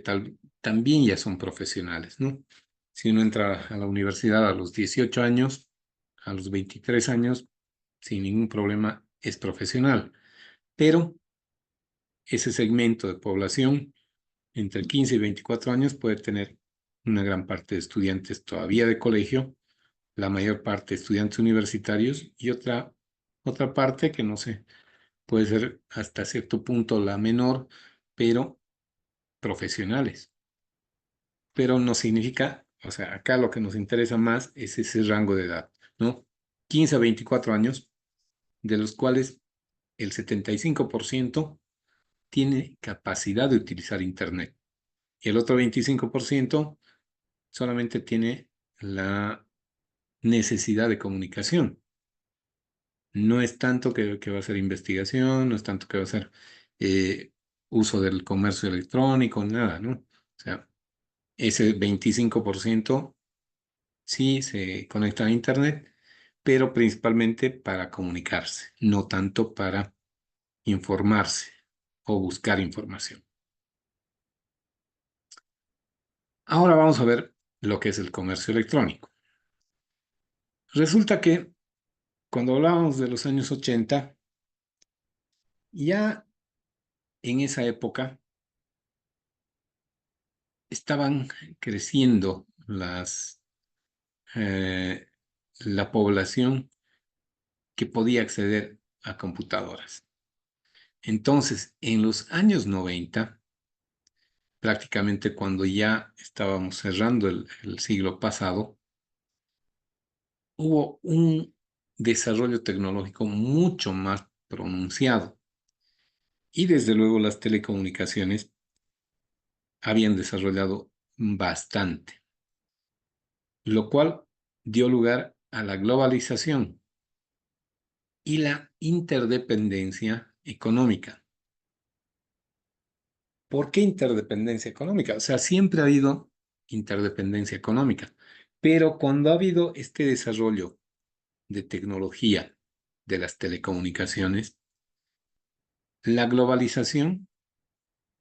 Speaker 2: también ya son profesionales, ¿no? Si uno entra a la universidad a los 18 años, a los 23 años, sin ningún problema es profesional, pero ese segmento de población entre 15 y 24 años puede tener una gran parte de estudiantes todavía de colegio, la mayor parte de estudiantes universitarios y otra parte que no sé, puede ser hasta cierto punto la menor, pero profesionales. Pero no significa, o sea, acá lo que nos interesa más es ese rango de edad, ¿no? 15 a 24 años, de los cuales el 75% tiene capacidad de utilizar Internet y el otro 25% solamente tiene la necesidad de comunicación. No es tanto que va a ser investigación, no es tanto que va a ser eh, uso del comercio electrónico, nada, ¿no? O sea, ese 25% sí se conecta a Internet, pero principalmente para comunicarse, no tanto para informarse o buscar información. Ahora vamos a ver lo que es el comercio electrónico. Resulta que cuando hablábamos de los años 80, ya en esa época estaban creciendo eh, la población que podía acceder a computadoras. Entonces, en los años 90, prácticamente cuando ya estábamos cerrando el siglo pasado, hubo un desarrollo tecnológico mucho más pronunciado y desde luego las telecomunicaciones habían desarrollado bastante, lo cual dio lugar a la globalización y la interdependencia económica. ¿Por qué interdependencia económica? O sea, siempre ha habido interdependencia económica, pero cuando ha habido este desarrollo de tecnología de las telecomunicaciones, la globalización,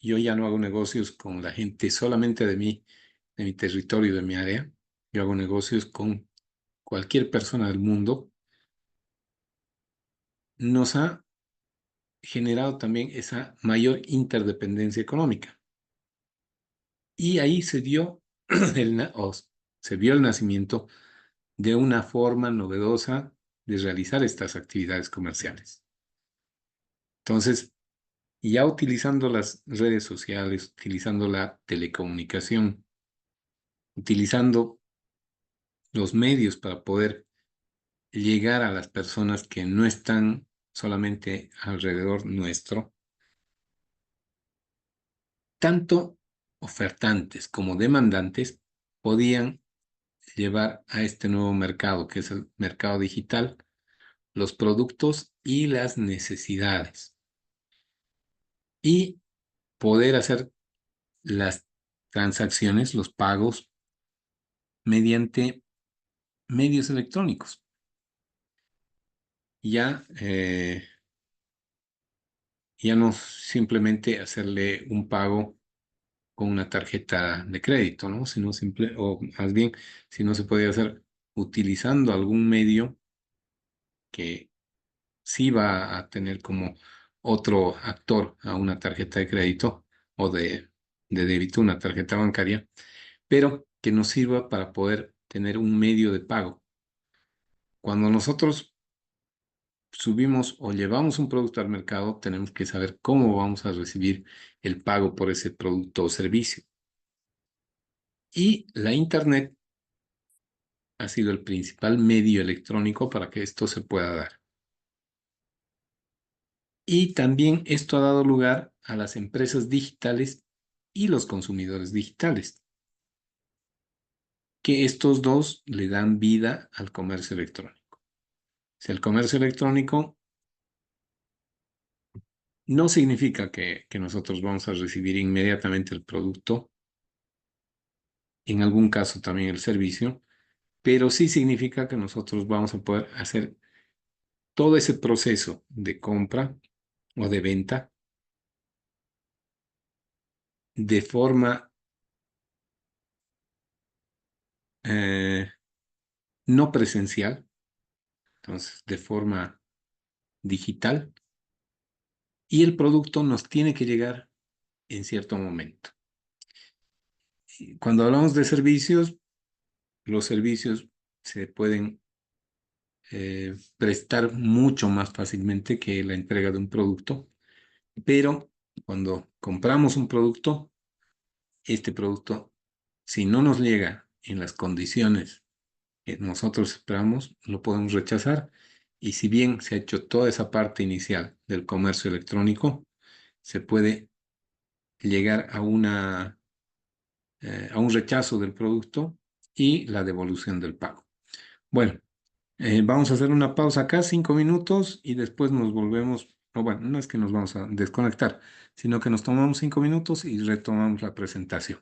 Speaker 2: yo ya no hago negocios con la gente solamente de mi territorio, de mi área, yo hago negocios con cualquier persona del mundo, nos ha generado también esa mayor interdependencia económica. Y ahí se dio se vio el nacimiento de una forma novedosa de realizar estas actividades comerciales. Entonces, ya utilizando las redes sociales, utilizando la telecomunicación, utilizando los medios para poder llegar a las personas que no están solamente alrededor nuestro, tanto ofertantes como demandantes podían llevar a este nuevo mercado, que es el mercado digital, los productos y las necesidades, y poder hacer las transacciones, los pagos, mediante medios electrónicos. Ya, ya no simplemente hacerle un pago con una tarjeta de crédito, ¿no? Sino o más bien, si no se podía hacer utilizando algún medio que sí va a tener como otro actor a una tarjeta de crédito o de débito, una tarjeta bancaria, pero que nos sirva para poder tener un medio de pago. Cuando nosotros subimos o llevamos un producto al mercado, tenemos que saber cómo vamos a recibir el pago por ese producto o servicio. Y la Internet ha sido el principal medio electrónico para que esto se pueda dar. Y también esto ha dado lugar a las empresas digitales y los consumidores digitales, que estos dos le dan vida al comercio electrónico. Si el comercio electrónico no significa que nosotros vamos a recibir inmediatamente el producto, en algún caso también el servicio, pero sí significa que nosotros vamos a poder hacer todo ese proceso de compra o de venta de forma eh, no presencial, entonces de forma digital, y el producto nos tiene que llegar en cierto momento. Cuando hablamos de servicios, los servicios se pueden prestar mucho más fácilmente que la entrega de un producto, pero cuando compramos un producto, este producto, si no nos llega en las condiciones que nosotros esperamos, lo podemos rechazar. Y si bien se ha hecho toda esa parte inicial del comercio electrónico, se puede llegar a un rechazo del producto y la devolución del pago. Bueno, vamos a hacer una pausa acá, 5 minutos, y después nos volvemos, o bueno, no es que nos vamos a desconectar, sino que nos tomamos 5 minutos y retomamos la presentación.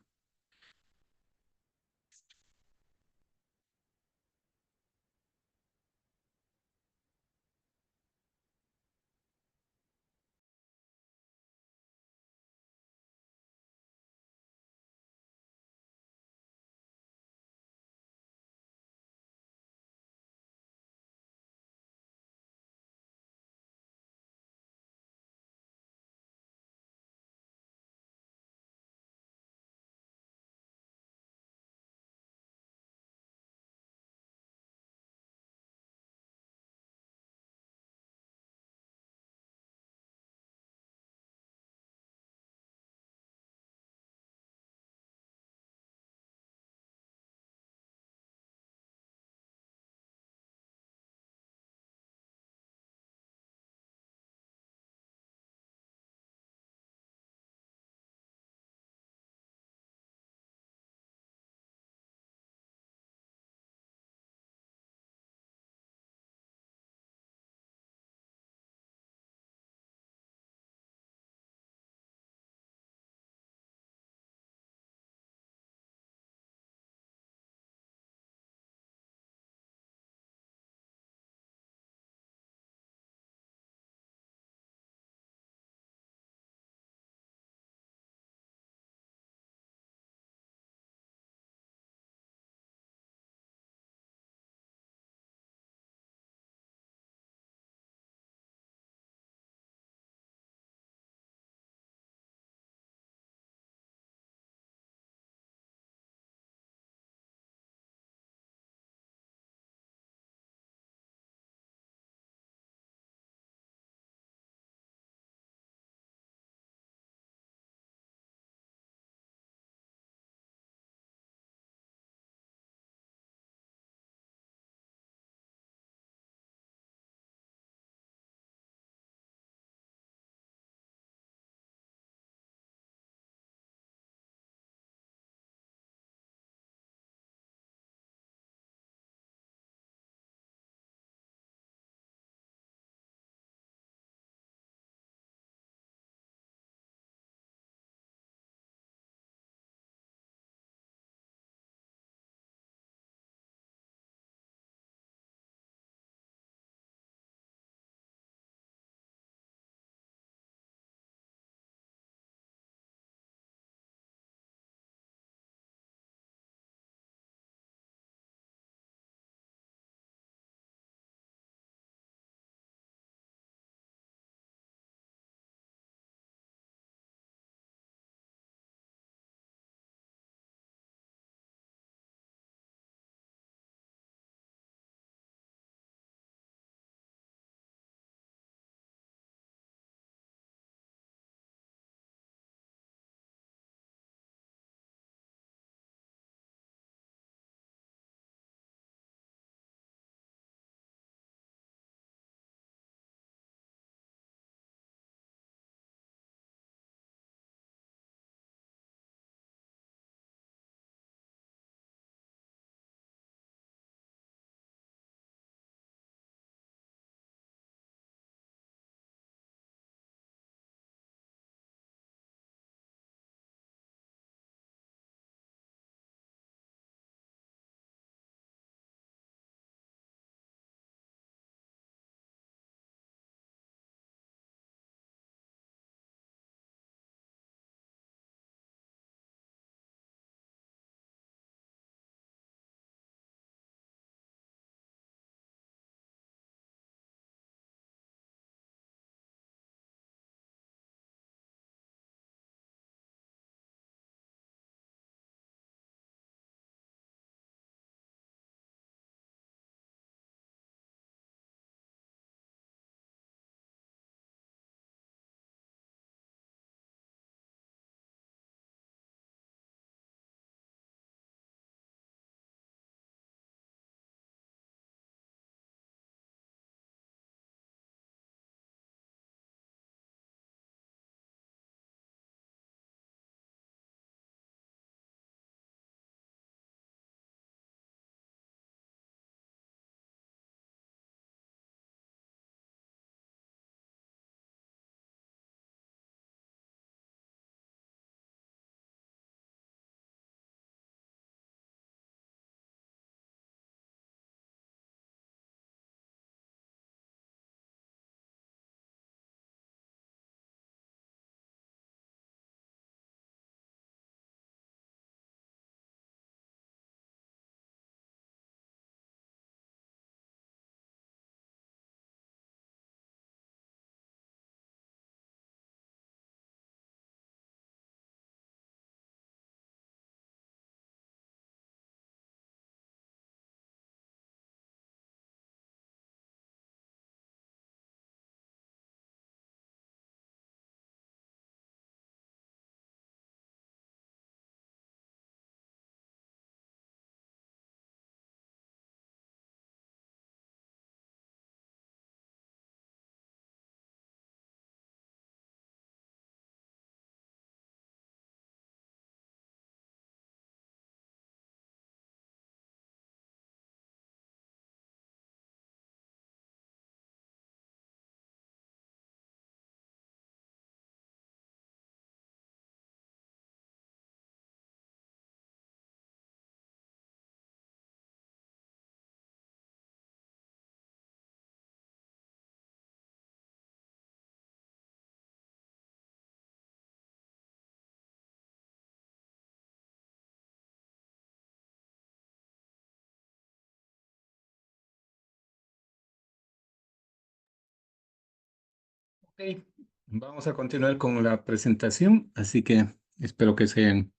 Speaker 2: Ok, vamos a continuar con la presentación, así que espero que se hayan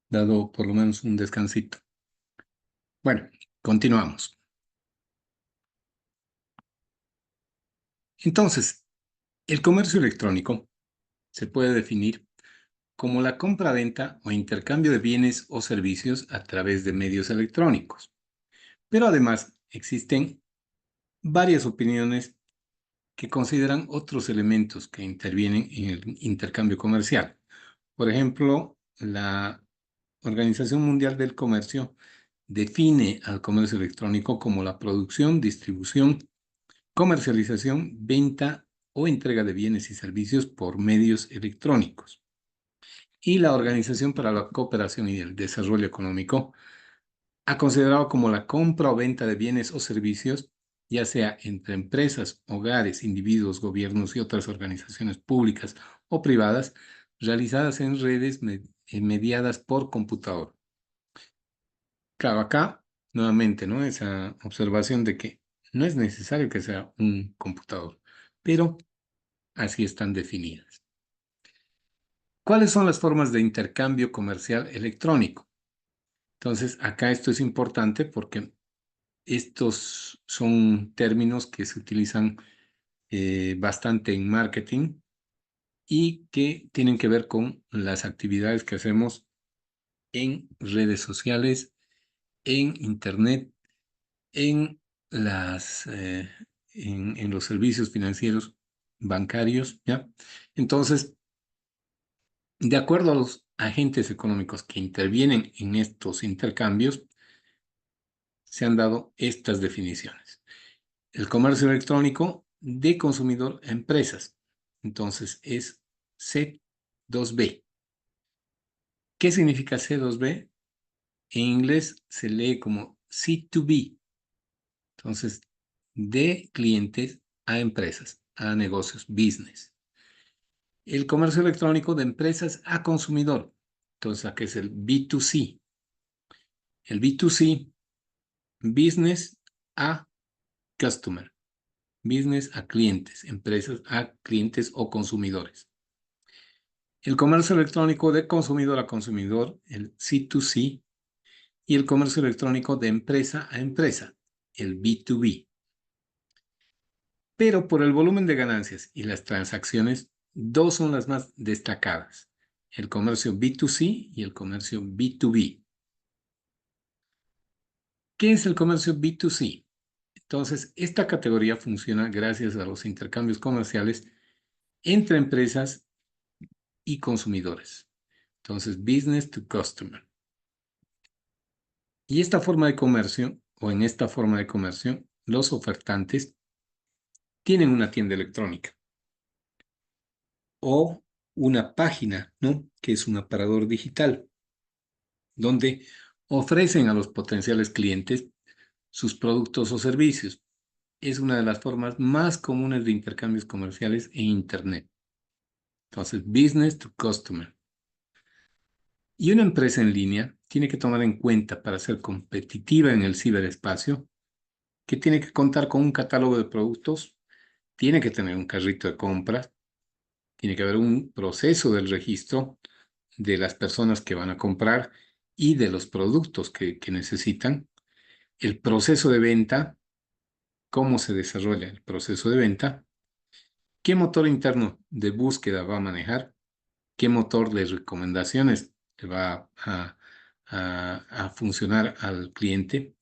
Speaker 2: dado por lo menos un descansito. Bueno, continuamos. Entonces, el comercio electrónico se puede definir como la compra-venta o intercambio de bienes o servicios a través de medios electrónicos. Pero además existen varias opiniones que consideran otros elementos que intervienen en el intercambio comercial. Por ejemplo, la Organización Mundial del Comercio define al comercio electrónico como la producción, distribución, comercialización, venta o entrega de bienes y servicios por medios electrónicos. Y la Organización para la Cooperación y el Desarrollo Económico ha considerado como la compra o venta de bienes o servicios, ya sea entre empresas, hogares, individuos, gobiernos y otras organizaciones públicas o privadas, realizadas en redes mediadas por computador. Claro, acá nuevamente, ¿no? Esa observación de que no es necesario que sea un computador, pero así están definidas. ¿Cuáles son las formas de intercambio comercial electrónico? Entonces, acá esto es importante porque estos son términos que se utilizan bastante en marketing y que tienen que ver con las actividades que hacemos en redes sociales, en Internet, en en los servicios financieros bancarios, ¿ya? Entonces, de acuerdo a los agentes económicos que intervienen en estos intercambios, se han dado estas definiciones. El comercio electrónico de consumidor a empresas. Entonces, es C2B. ¿Qué significa C2B? En inglés se lee como C2B. Entonces, de clientes a empresas, a negocios, business. El comercio electrónico de empresas a consumidor. Entonces, aquí es el B2C. El B2C, business a customer. Business a clientes, empresas a clientes o consumidores. El comercio electrónico de consumidor a consumidor, el C2C, y el comercio electrónico de empresa a empresa, el B2B. Pero por el volumen de ganancias y las transacciones, dos son las más destacadas, el comercio B2C y el comercio B2B. ¿Qué es el comercio B2C? Entonces, esta categoría funciona gracias a los intercambios comerciales entre empresas y consumidores. Entonces, business to customer. Y esta forma de comercio, o en esta forma de comercio, los ofertantes tienen una tienda electrónica o una página, ¿no? Que es un aparador digital, donde ofrecen a los potenciales clientes sus productos o servicios. Es una de las formas más comunes de intercambios comerciales en Internet. Entonces, business to customer. Y una empresa en línea tiene que tomar en cuenta para ser competitiva en el ciberespacio que tiene que contar con un catálogo de productos, tiene que tener un carrito de compras, tiene que haber un proceso del registro de las personas que van a comprar y de los productos que necesitan, el proceso de venta, cómo se desarrolla el proceso de venta, qué motor interno de búsqueda va a manejar, qué motor de recomendaciones va a funcionar al cliente,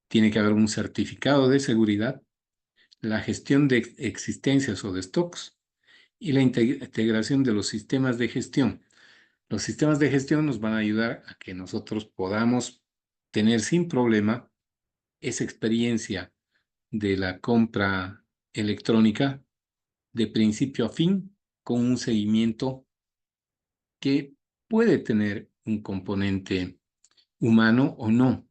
Speaker 2: tiene que haber un certificado de seguridad, la gestión de existencias o de stocks y la integración de los sistemas de gestión. Los sistemas de gestión nos van a ayudar a que nosotros podamos tener sin problema esa experiencia de la compra electrónica de principio a fin con un seguimiento que puede tener un componente humano o no,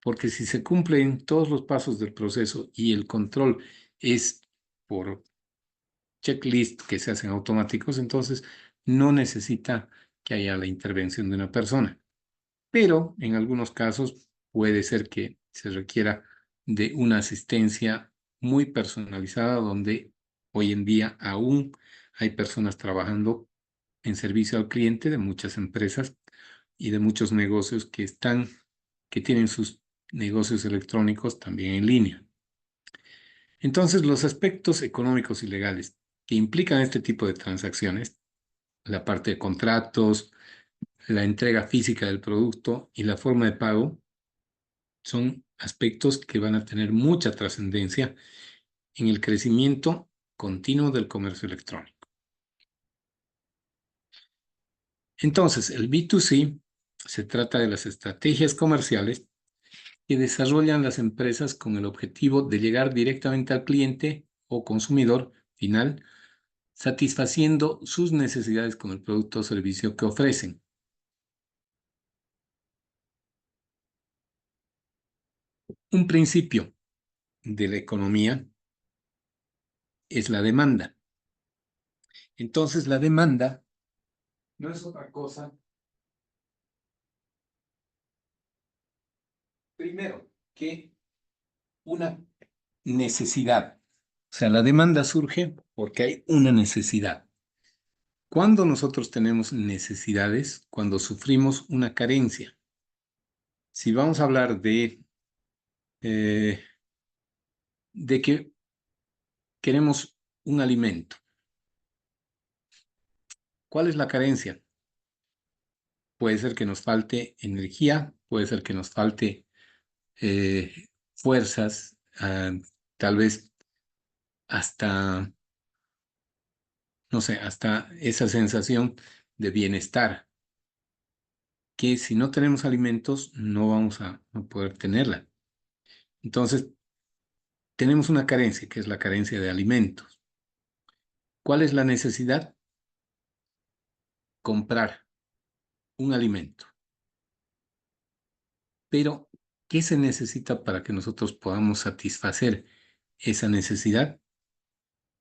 Speaker 2: porque si se cumplen todos los pasos del proceso y el control es por checklist que se hacen automáticos, entonces no necesita que haya la intervención de una persona. Pero en algunos casos puede ser que se requiera de una asistencia muy personalizada donde Hoy en día aún hay personas trabajando en servicio al cliente de muchas empresas y de muchos negocios que tienen sus negocios electrónicos también en línea. Entonces, los aspectos económicos y legales que implican este tipo de transacciones, la parte de contratos, la entrega física del producto y la forma de pago, son aspectos que van a tener mucha trascendencia en el crecimiento continuo del comercio electrónico. Entonces, el B2C se trata de las estrategias comerciales que desarrollan las empresas con el objetivo de llegar directamente al cliente o consumidor final, satisfaciendo sus necesidades con el producto o servicio que ofrecen. Un principio de la economía es la demanda. Entonces, la demanda no es otra cosa, primero, que una necesidad. O sea, la demanda surge porque hay una necesidad. Cuando nosotros tenemos necesidades, cuando sufrimos una carencia. Si vamos a hablar eh, de que queremos un alimento, ¿cuál es la carencia? Puede ser que nos falte energía, puede ser que nos falte fuerzas, tal vez hasta, no sé, hasta esa sensación de bienestar, que si no tenemos alimentos no vamos a poder tenerla. Entonces, tenemos una carencia, que es la carencia de alimentos. ¿Cuál es la necesidad? Comprar un alimento. Pero, ¿qué se necesita para que nosotros podamos satisfacer esa necesidad?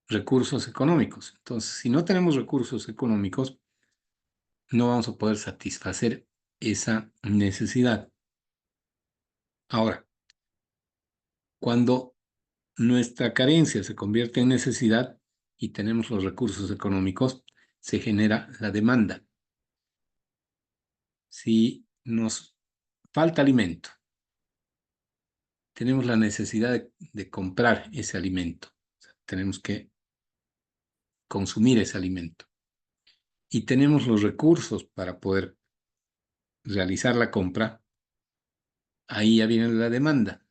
Speaker 2: Recursos económicos. Entonces, si no tenemos recursos económicos, no vamos a poder satisfacer esa necesidad. Ahora, cuando nuestra carencia se convierte en necesidad y tenemos los recursos económicos, se genera la demanda. Si nos falta alimento, tenemos la necesidad de comprar ese alimento. O sea, tenemos que consumir ese alimento. Y tenemos los recursos para poder realizar la compra. Ahí ya viene la demanda.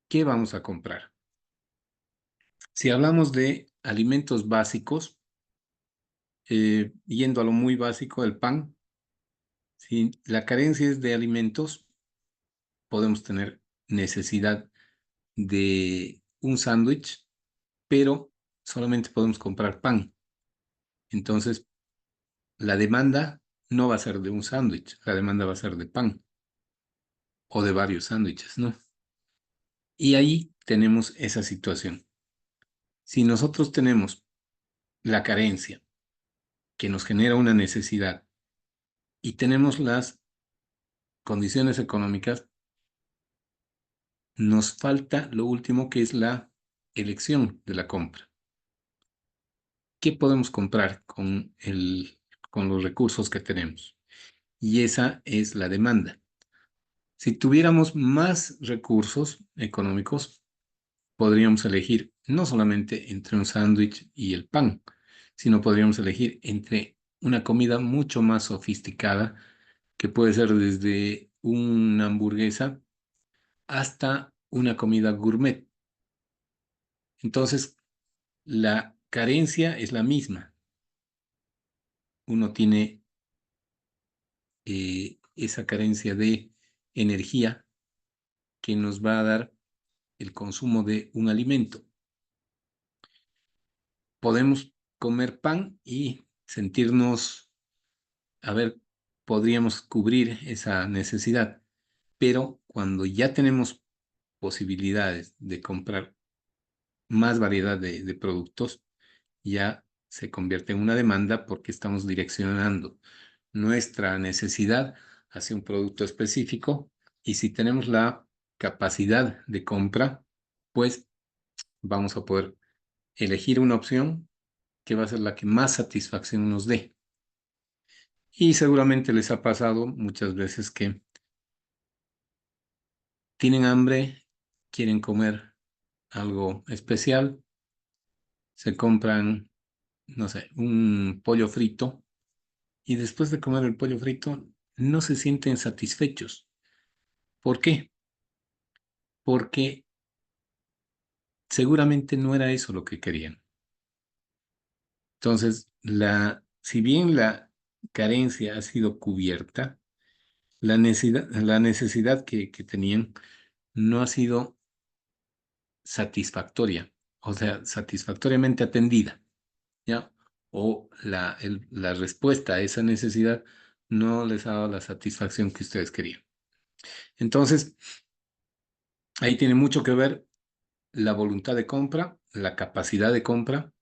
Speaker 2: ¿Qué vamos a comprar? Si hablamos de alimentos básicos, yendo a lo muy básico, el pan, si la carencia es de alimentos, podemos tener necesidad de un sándwich, pero solamente podemos comprar pan. Entonces, la demanda no va a ser de un sándwich, la demanda va a ser de pan o de varios sándwiches, ¿no? Y ahí tenemos esa situación. Si nosotros tenemos la carencia que nos genera una necesidad y tenemos las condiciones económicas, nos falta lo último, que es la elección de la compra. ¿Qué podemos comprar con los recursos que tenemos? Y esa es la demanda. Si tuviéramos más recursos económicos, podríamos elegir no solamente entre un sándwich y el pan, sino podríamos elegir entre una comida mucho más sofisticada, que puede ser desde una hamburguesa hasta una comida gourmet. Entonces, la carencia es la misma. Uno tiene esa carencia de energía que nos va a dar el consumo de un alimento. Podemos comer pan y sentirnos, a ver, podríamos cubrir esa necesidad, pero cuando ya tenemos posibilidades de comprar más variedad de productos, ya se convierte en una demanda porque estamos direccionando nuestra necesidad hacia un producto específico, y si tenemos la capacidad de compra, pues vamos a poder elegir una opción que va a ser la que más satisfacción nos dé. Y seguramente les ha pasado muchas veces que tienen hambre, quieren comer algo especial, se compran, no sé, un pollo frito y después de comer el pollo frito no se sienten satisfechos. ¿Por qué? Porque seguramente no era eso lo que querían. Entonces, si bien la carencia ha sido cubierta, la necesidad que tenían no ha sido satisfactoria, o sea, satisfactoriamente atendida, ¿ya? O la respuesta a esa necesidad no les ha dado la satisfacción que ustedes querían. Entonces, ahí tiene mucho que ver la voluntad de compra, la capacidad de compra,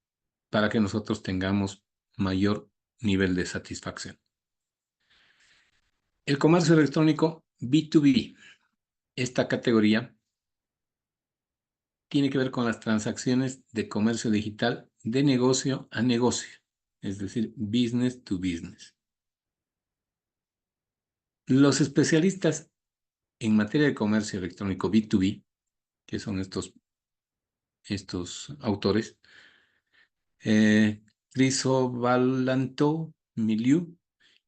Speaker 2: para que nosotros tengamos mayor nivel de satisfacción. El comercio electrónico B2B, esta categoría tiene que ver con las transacciones de comercio digital de negocio a negocio, es decir, business to business. Los especialistas en materia de comercio electrónico B2B, que son estos autores, Crisobalanto Miliu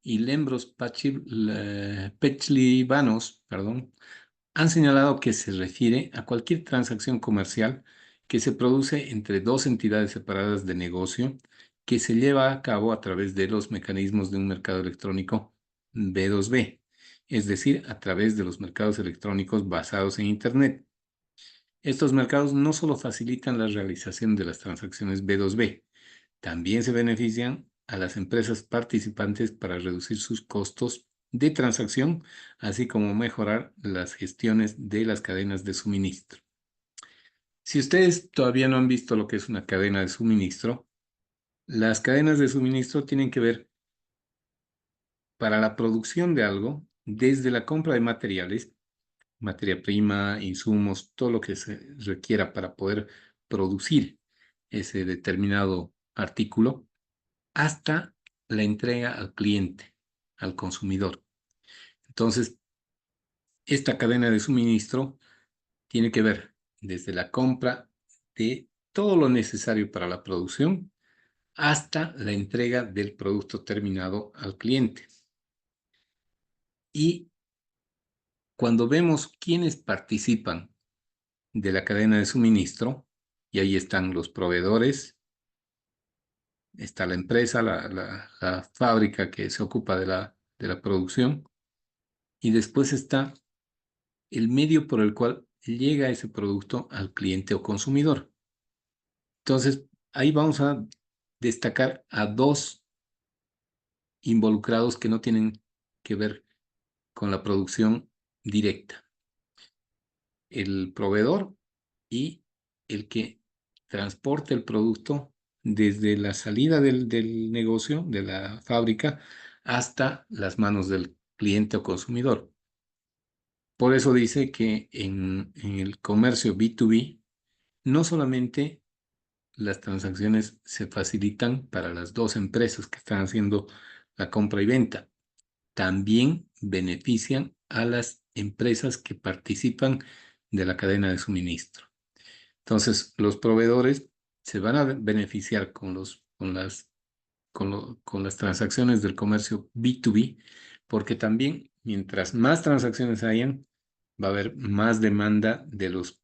Speaker 2: y Lembros Pechlivanos, perdón, han señalado que se refiere a cualquier transacción comercial que se produce entre dos entidades separadas de negocio que se lleva a cabo a través de los mecanismos de un mercado electrónico B2B, es decir, a través de los mercados electrónicos basados en Internet. Estos mercados no solo facilitan la realización de las transacciones B2B, también se benefician a las empresas participantes para reducir sus costos de transacción, así como mejorar las gestiones de las cadenas de suministro. Si ustedes todavía no han visto lo que es una cadena de suministro, las cadenas de suministro tienen que ver para la producción de algo, desde la compra de materiales, materia prima, insumos, todo lo que se requiera para poder producir ese determinado artículo, hasta la entrega al cliente, al consumidor. Entonces, esta cadena de suministro tiene que ver desde la compra de todo lo necesario para la producción hasta la entrega del producto terminado al cliente. Y cuando vemos quiénes participan de la cadena de suministro, y ahí están los proveedores, está la empresa, la fábrica que se ocupa de la producción, y después está el medio por el cual llega ese producto al cliente o consumidor. Entonces, ahí vamos a destacar a dos involucrados que no tienen que ver con la producción directa: el proveedor y el que transporta el producto desde la salida del negocio, de la fábrica, hasta las manos del cliente o consumidor. Por eso dice que en el comercio B2B, no solamente las transacciones se facilitan para las dos empresas que están haciendo la compra y venta, también benefician a las empresas que participan de la cadena de suministro. Entonces, los proveedores se van a beneficiar con las transacciones del comercio B2B, porque también mientras más transacciones hayan, va a haber más demanda de los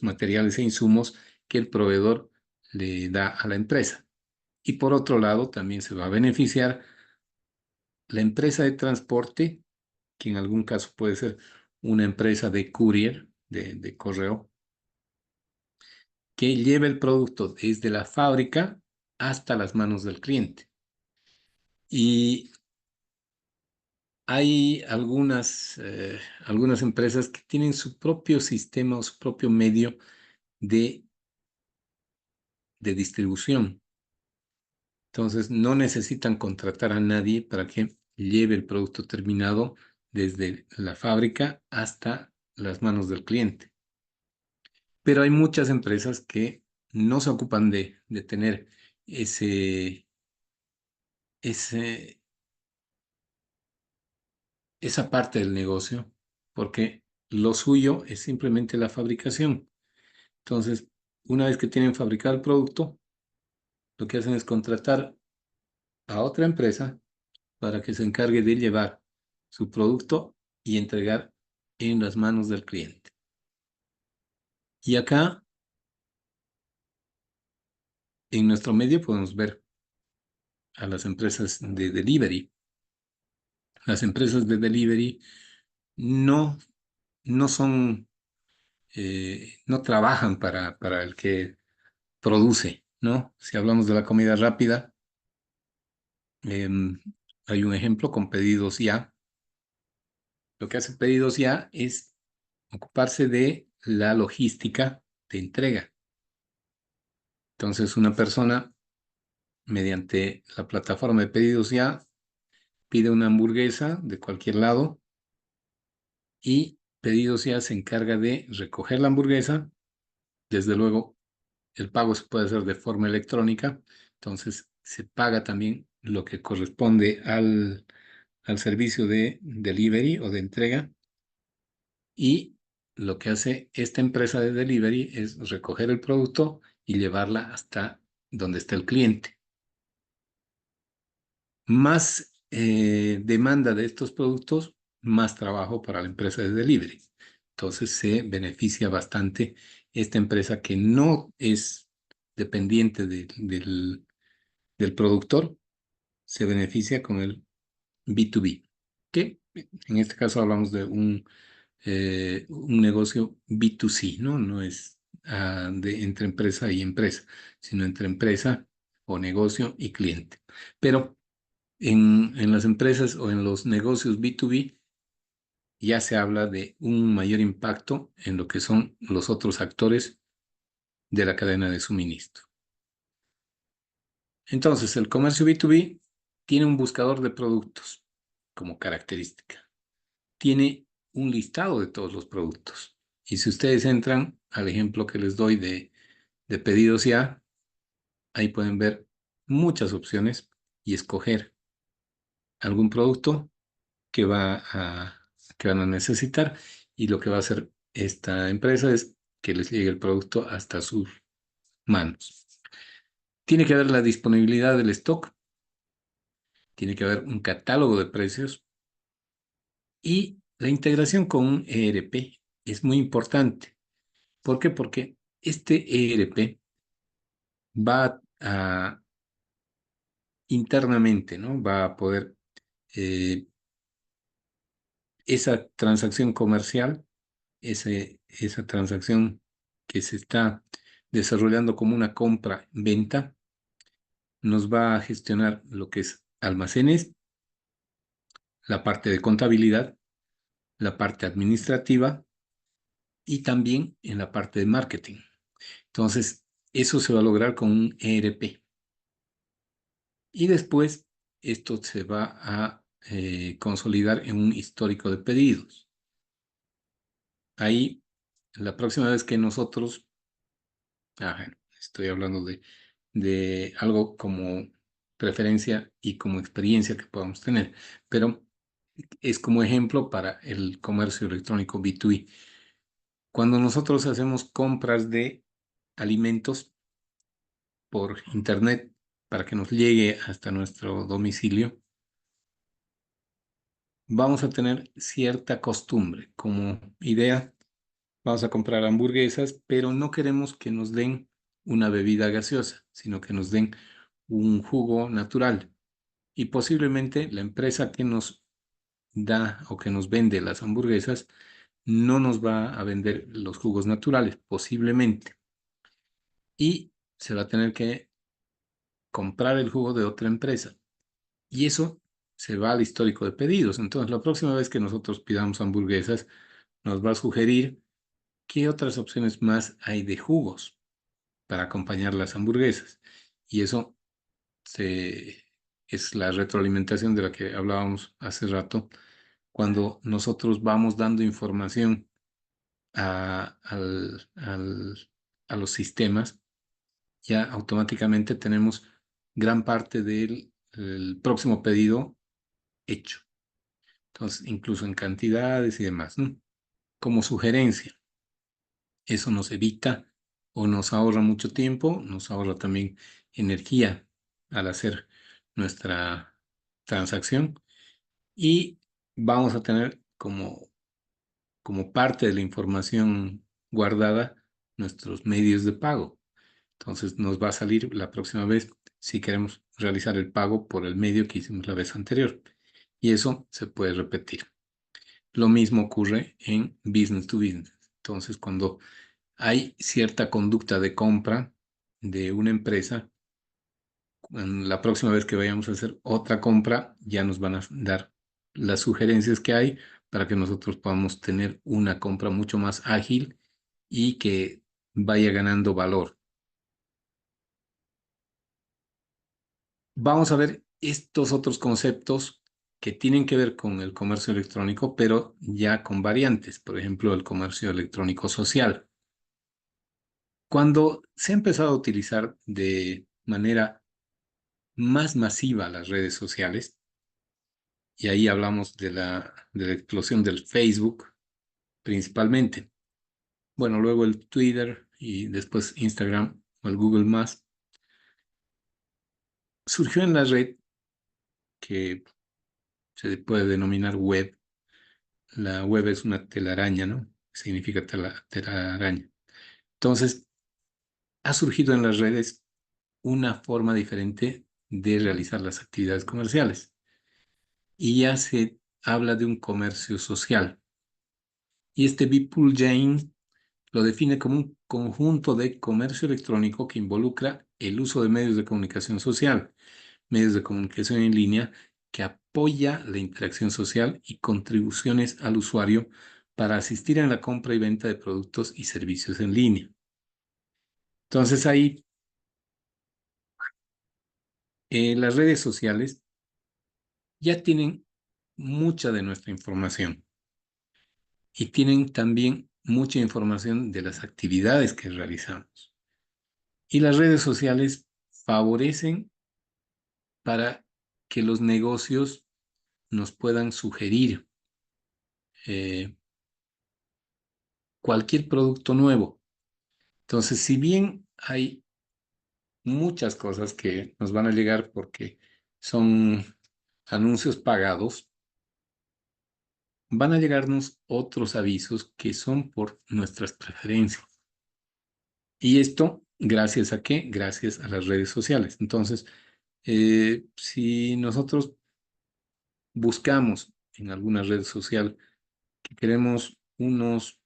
Speaker 2: materiales e insumos que el proveedor le da a la empresa. Y por otro lado, también se va a beneficiar la empresa de transporte, que en algún caso puede ser una empresa de courier, de correo, que lleva el producto desde la fábrica hasta las manos del cliente. Y hay algunas empresas que tienen su propio sistema o su propio medio de distribución. Entonces, no necesitan contratar a nadie para que lleve el producto terminado desde la fábrica hasta las manos del cliente. Pero hay muchas empresas que no se ocupan de tener ese, esa parte del negocio, porque lo suyo es simplemente la fabricación. Entonces, una vez que tienen fabricado el producto, lo que hacen es contratar a otra empresa para que se encargue de llevar su producto y entregar en las manos del cliente. Y acá, en nuestro medio, podemos ver a las empresas de delivery. Las empresas de delivery no, no son, no trabajan para el que produce, ¿no? Si hablamos de la comida rápida, em, hay un ejemplo con Pedidos Ya. Lo que hace Pedidos Ya es ocuparse de la logística de entrega. Entonces, una persona, mediante la plataforma de Pedidos Ya, pide una hamburguesa de cualquier lado y Pedidos Ya se encarga de recoger la hamburguesa. Desde luego, el pago se puede hacer de forma electrónica, entonces se paga también lo que corresponde al servicio de delivery o de entrega. Y lo que hace esta empresa de delivery es recoger el producto y llevarla hasta donde está el cliente. Más demanda de estos productos, más trabajo para la empresa de delivery. Entonces se beneficia bastante esta empresa que no es dependiente del productor, se beneficia con el B2B, que en este caso hablamos de un negocio B2C, ¿no? No es entre empresa y empresa, sino entre empresa o negocio y cliente. Pero en las empresas o en los negocios B2B ya se habla de un mayor impacto en lo que son los otros actores de la cadena de suministro. Entonces, el comercio B2B tiene un buscador de productos como característica. Tiene un listado de todos los productos. Y si ustedes entran al ejemplo que les doy de Pedidos Ya, ahí pueden ver muchas opciones y escoger algún producto que que van a necesitar. Y lo que va a hacer esta empresa es que les llegue el producto hasta sus manos. Tiene que haber la disponibilidad del stock, tiene que haber un catálogo de precios y la integración con un ERP es muy importante. ¿Por qué? Porque este ERP va a internamente, ¿no? Va a poder eh, esa transacción comercial, esa transacción que se está desarrollando como una compra-venta, nos va a gestionar lo que es almacenes, la parte de contabilidad, la parte administrativa y también en la parte de marketing. Entonces, eso se va a lograr con un ERP. Y después, esto se va a consolidar en un histórico de pedidos. Ahí, la próxima vez que nosotros, estoy hablando de algo como preferencia y como experiencia que podamos tener, pero es como ejemplo para el comercio electrónico B2B. Cuando nosotros hacemos compras de alimentos por internet para que nos llegue hasta nuestro domicilio, vamos a tener cierta costumbre. Como idea, vamos a comprar hamburguesas, pero no queremos que nos den una bebida gaseosa, sino que nos den un jugo natural. Y posiblemente la empresa que nos da o que nos vende las hamburguesas no nos va a vender los jugos naturales, posiblemente. Y se va a tener que comprar el jugo de otra empresa. Y eso se va al histórico de pedidos. Entonces, la próxima vez que nosotros pidamos hamburguesas, nos va a sugerir qué otras opciones más hay de jugos para acompañar las hamburguesas. Y eso es la retroalimentación de la que hablábamos hace rato, cuando nosotros vamos dando información a, al- al- a los sistemas ya automáticamente tenemos gran parte del el próximo pedido hecho. Entonces, incluso en cantidades y demás, ¿no? Como sugerencia, eso nos evita o nos ahorra mucho tiempo, nos ahorra también energía al hacer nuestra transacción y vamos a tener como parte de la información guardada nuestros medios de pago. Entonces nos va a salir la próxima vez si queremos realizar el pago por el medio que hicimos la vez anterior. Y eso se puede repetir. Lo mismo ocurre en business to business. Entonces, cuando hay cierta conducta de compra de una empresa, en la próxima vez que vayamos a hacer otra compra, ya nos van a dar las sugerencias que hay para que nosotros podamos tener una compra mucho más ágil y que vaya ganando valor. Vamos a ver estos otros conceptos que tienen que ver con el comercio electrónico, pero ya con variantes. Por ejemplo, el comercio electrónico social. Cuando se ha empezado a utilizar de manera más masiva las redes sociales, y ahí hablamos de la explosión del Facebook principalmente. Bueno, luego el Twitter y después Instagram o el Google Más. Surgió en la red que se puede denominar web. La web es una telaraña, ¿no? Significa telaraña. Entonces, ha surgido en las redes una forma diferente de realizar las actividades comerciales. Y ya se habla de un comercio social. Y este Vipul Jain lo define como un conjunto de comercio electrónico que involucra el uso de medios de comunicación social, medios de comunicación en línea, que apoya la interacción social y contribuciones al usuario para asistir en la compra y venta de productos y servicios en línea. Entonces ahí, las redes sociales ya tienen mucha de nuestra información y tienen también mucha información de las actividades que realizamos. Y las redes sociales favorecen para que los negocios nos puedan sugerir eh, cualquier producto nuevo. Entonces, si bien hay muchas cosas que nos van a llegar porque son anuncios pagados, van a llegarnos otros avisos que son por nuestras preferencias. Y esto, ¿gracias a qué? Gracias a las redes sociales. Entonces, si nosotros buscamos en alguna red social que queremos unas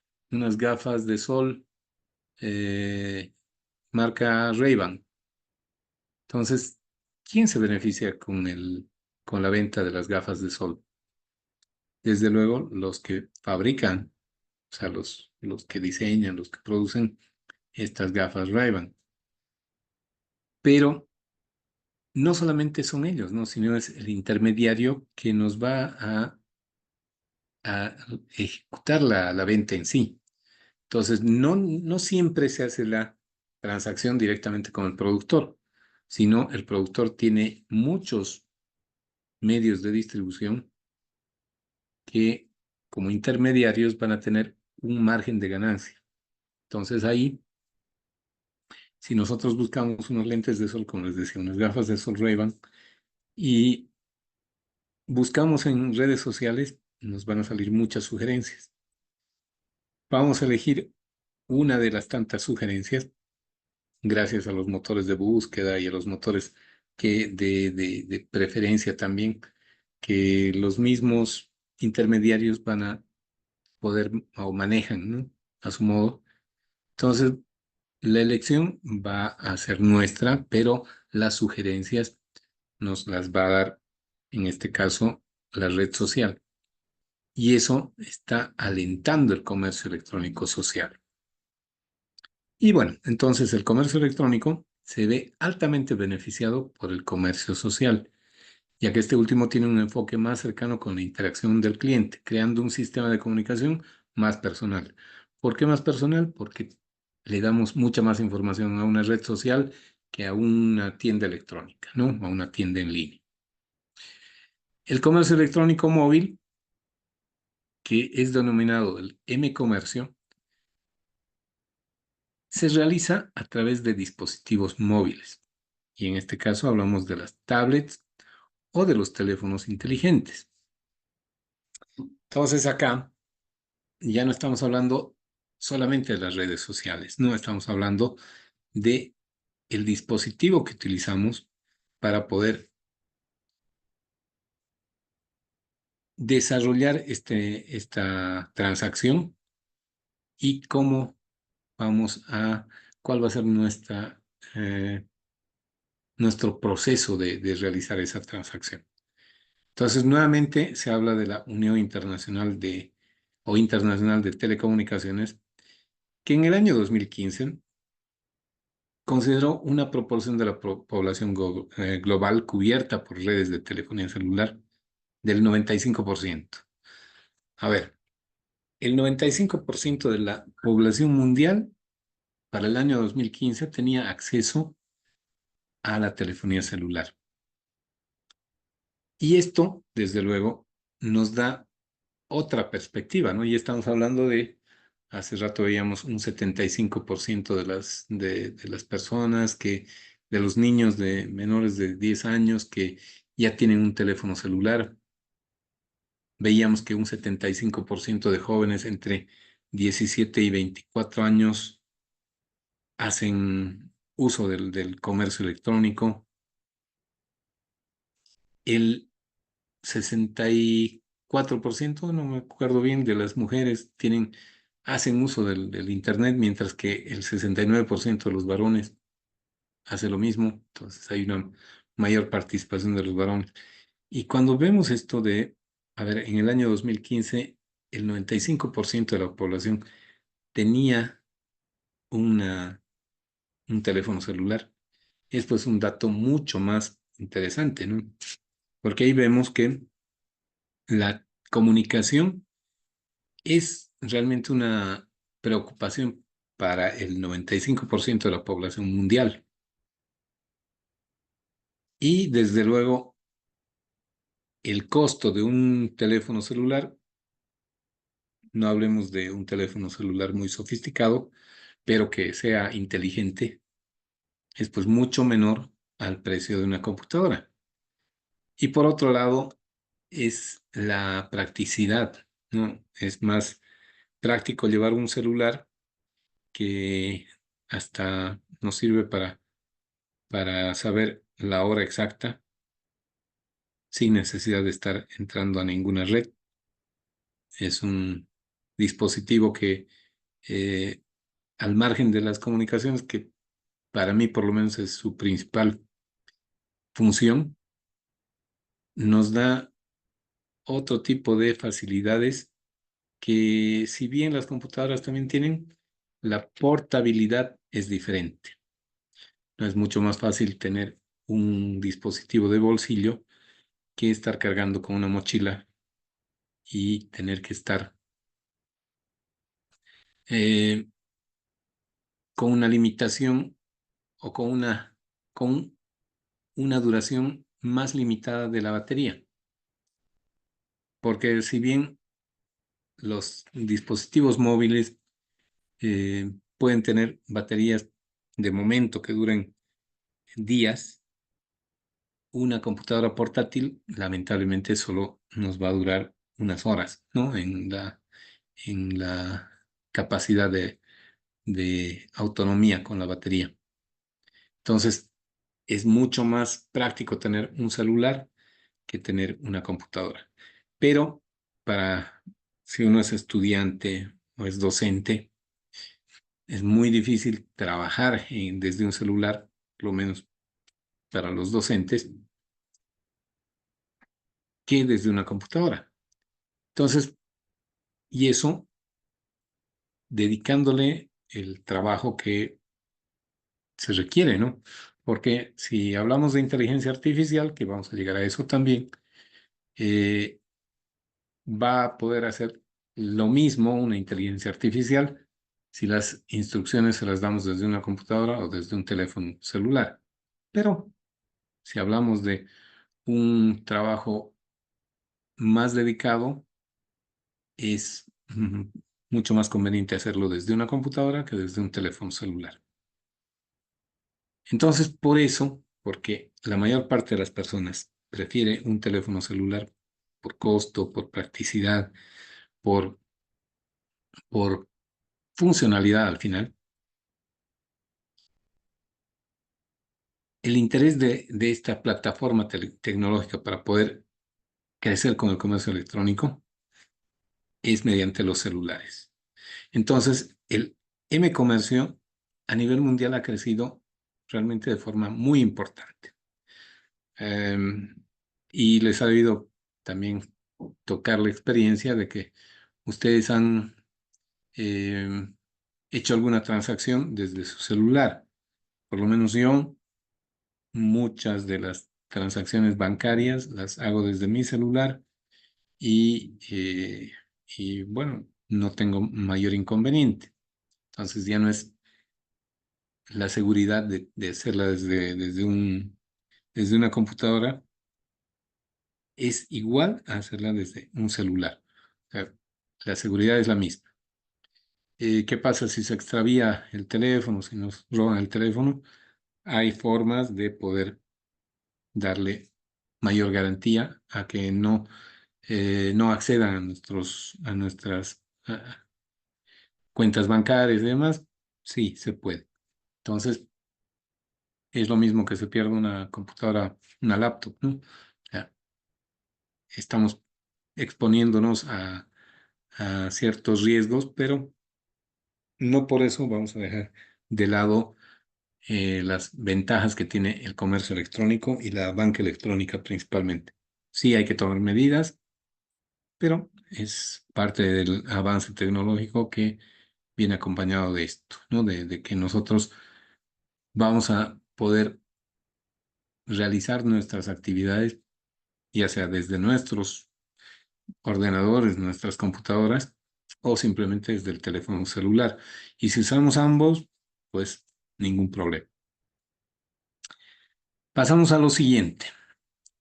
Speaker 2: gafas de sol marca Ray-Ban, entonces, ¿quién se beneficia con la venta de las gafas de sol? Desde luego, los que fabrican, o sea, los que diseñan, los que producen estas gafas Ray-Ban. Pero no solamente son ellos, ¿no? Sino es el intermediario que nos va a ejecutar la venta en sí. Entonces, no siempre se hace la transacción directamente con el productor, sino el productor tiene muchos medios de distribución que como intermediarios van a tener un margen de ganancia. Entonces ahí, si nosotros buscamos unos lentes de sol, como les decía, unas gafas de sol Ray-Ban, y buscamos en redes sociales, nos van a salir muchas sugerencias. Vamos a elegir una de las tantas sugerencias, gracias a los motores de búsqueda y a los motores de preferencia también, que los mismos intermediarios van a poder o manejan, ¿no? A su modo. Entonces, la elección va a ser nuestra, pero las sugerencias nos las va a dar, en este caso, la red social. Y eso está alentando el comercio electrónico social. Y bueno, entonces el comercio electrónico se ve altamente beneficiado por el comercio social, ya que este último tiene un enfoque más cercano con la interacción del cliente, creando un sistema de comunicación más personal. ¿Por qué más personal? Porque le damos mucha más información a una red social que a una tienda electrónica, ¿no? A una tienda en línea. El comercio electrónico móvil, que es denominado el M-comercio, se realiza a través de dispositivos móviles. Y en este caso hablamos de las tablets o de los teléfonos inteligentes. Entonces acá ya no estamos hablando solamente de las redes sociales, no estamos hablando de el dispositivo que utilizamos para poder desarrollar esta transacción y cómo cuál va a ser nuestro proceso de realizar esa transacción. Entonces, nuevamente se habla de la Unión Internacional de Telecomunicaciones, que en el año 2015 consideró una proporción de la población global cubierta por redes de telefonía celular del 95%. A ver, el 95% de la población mundial para el año 2015 tenía acceso a la telefonía celular. Y esto, desde luego, nos da otra perspectiva, ¿no? Y estamos hablando hace rato veíamos un 75% de las personas de los niños de menores de 10 años que ya tienen un teléfono celular. Veíamos que un 75% de jóvenes entre 17 y 24 años hacen uso del comercio electrónico. El 64%, no me acuerdo bien, de las mujeres hacen uso del Internet, mientras que el 69% de los varones hace lo mismo. Entonces hay una mayor participación de los varones. Y cuando vemos esto a ver, en el año 2015, el 95% de la población tenía un teléfono celular. Esto es un dato mucho más interesante, ¿no? Porque ahí vemos que la comunicación es realmente una preocupación para el 95% de la población mundial. Y desde luego, el costo de un teléfono celular, no hablemos de un teléfono celular muy sofisticado, pero que sea inteligente, es pues mucho menor al precio de una computadora. Y por otro lado, es la practicidad, ¿no? Es más práctico llevar un celular que hasta nos sirve para saber la hora exacta sin necesidad de estar entrando a ninguna red. Es un dispositivo que, eh, al margen de las comunicaciones, que para mí por lo menos es su principal función, nos da otro tipo de facilidades que, si bien las computadoras también tienen, la portabilidad es diferente. No es mucho más fácil tener un dispositivo de bolsillo que estar cargando con una mochila y tener que estar eh, con una limitación o con una duración más limitada de la batería. Porque si bien los dispositivos móviles pueden tener baterías de momento que duren días, una computadora portátil lamentablemente solo nos va a durar unas horas, ¿no? En la capacidad de autonomía con la batería. Entonces, es mucho más práctico tener un celular que tener una computadora. Pero si uno es estudiante o es docente, es muy difícil trabajar desde un celular, por lo menos para los docentes, que desde una computadora. Entonces, y eso dedicándole el trabajo que se requiere, ¿no? Porque si hablamos de inteligencia artificial, que vamos a llegar a eso también, eh, va a poder hacer lo mismo una inteligencia artificial, si las instrucciones se las damos desde una computadora o desde un teléfono celular. Pero si hablamos de un trabajo más dedicado, es mucho más conveniente hacerlo desde una computadora que desde un teléfono celular. Entonces, por eso, porque la mayor parte de las personas prefiere un teléfono celular por costo, por practicidad, por, por funcionalidad al final, el interés de esta plataforma tecnológica para poder crecer con el comercio electrónico es mediante los celulares. Entonces, el M-comercio a nivel mundial ha crecido realmente de forma muy importante. Em, y les ha debido también tocar la experiencia de que ustedes han hecho alguna transacción desde su celular. Por lo menos yo, muchas de las transacciones bancarias las hago desde mi celular y bueno, no tengo mayor inconveniente. Entonces ya no es la seguridad de hacerla desde una computadora, es igual a hacerla desde un celular. O sea, la seguridad es la misma. ¿Qué pasa si se extravía el teléfono, si nos roban el teléfono? Hay formas de poder darle mayor garantía a que no accedan a nuestras cuentas bancarias y demás. Sí, se puede. Entonces, es lo mismo que se pierde una computadora, una laptop, ¿no? O sea, estamos exponiéndonos a ciertos riesgos, pero no por eso vamos a dejar de lado las ventajas que tiene el comercio electrónico y la banca electrónica principalmente. Sí hay que tomar medidas, pero es parte del avance tecnológico que viene acompañado de esto, ¿no? De que nosotros vamos a poder realizar nuestras actividades, ya sea desde nuestros ordenadores, nuestras computadoras, o simplemente desde el teléfono celular. Y si usamos ambos, pues ningún problema. Pasamos a lo siguiente,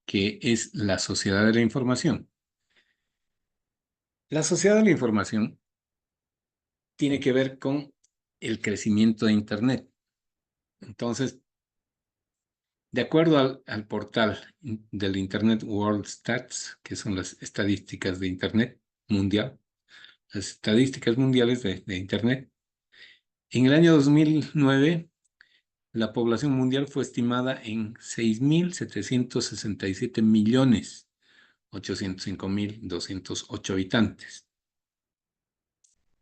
Speaker 2: que es la sociedad de la información. La sociedad de la información tiene que ver con el crecimiento de Internet. Entonces, de acuerdo al portal del Internet World Stats, que son las estadísticas de Internet mundial, las estadísticas mundiales de Internet, en el año 2009, la población mundial fue estimada en 6.767.805.208 habitantes.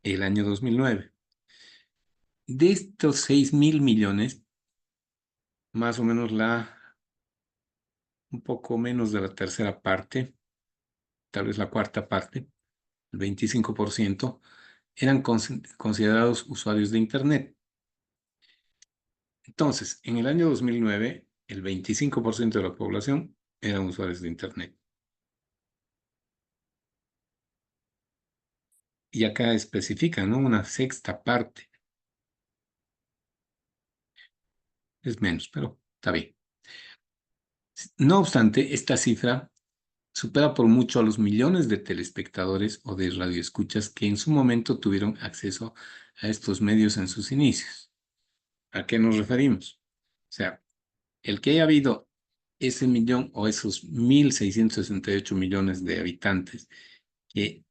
Speaker 2: El año 2009. De estos 6.000 millones, más o menos un poco menos de la tercera parte, tal vez la cuarta parte, el 25%, eran considerados usuarios de Internet. Entonces, en el año 2009, el 25% de la población eran usuarios de Internet. Y acá especifica, ¿no? Una sexta parte. Es menos, pero está bien. No obstante, esta cifra supera por mucho a los millones de telespectadores o de radioescuchas que en su momento tuvieron acceso a estos medios en sus inicios. ¿A qué nos referimos? O sea, el que haya habido ese millón o esos 1.668 millones de habitantes que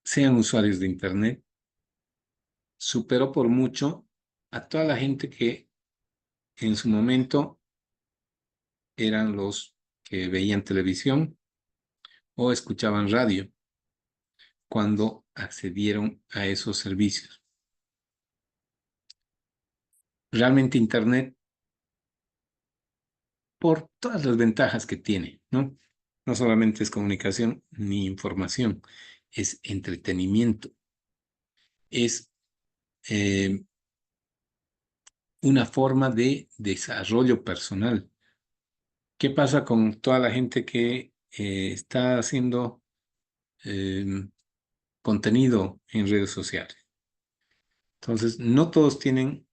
Speaker 2: sean usuarios de Internet, superó por mucho a toda la gente que en su momento eran los que veían televisión o escuchaban radio cuando accedieron a esos servicios. Realmente Internet, por todas las ventajas que tiene, ¿no? No solamente es comunicación ni información, es entretenimiento, es eh, una forma de desarrollo personal. ¿Qué pasa con toda la gente que está haciendo eh, contenido en redes sociales? Entonces, no todos tienen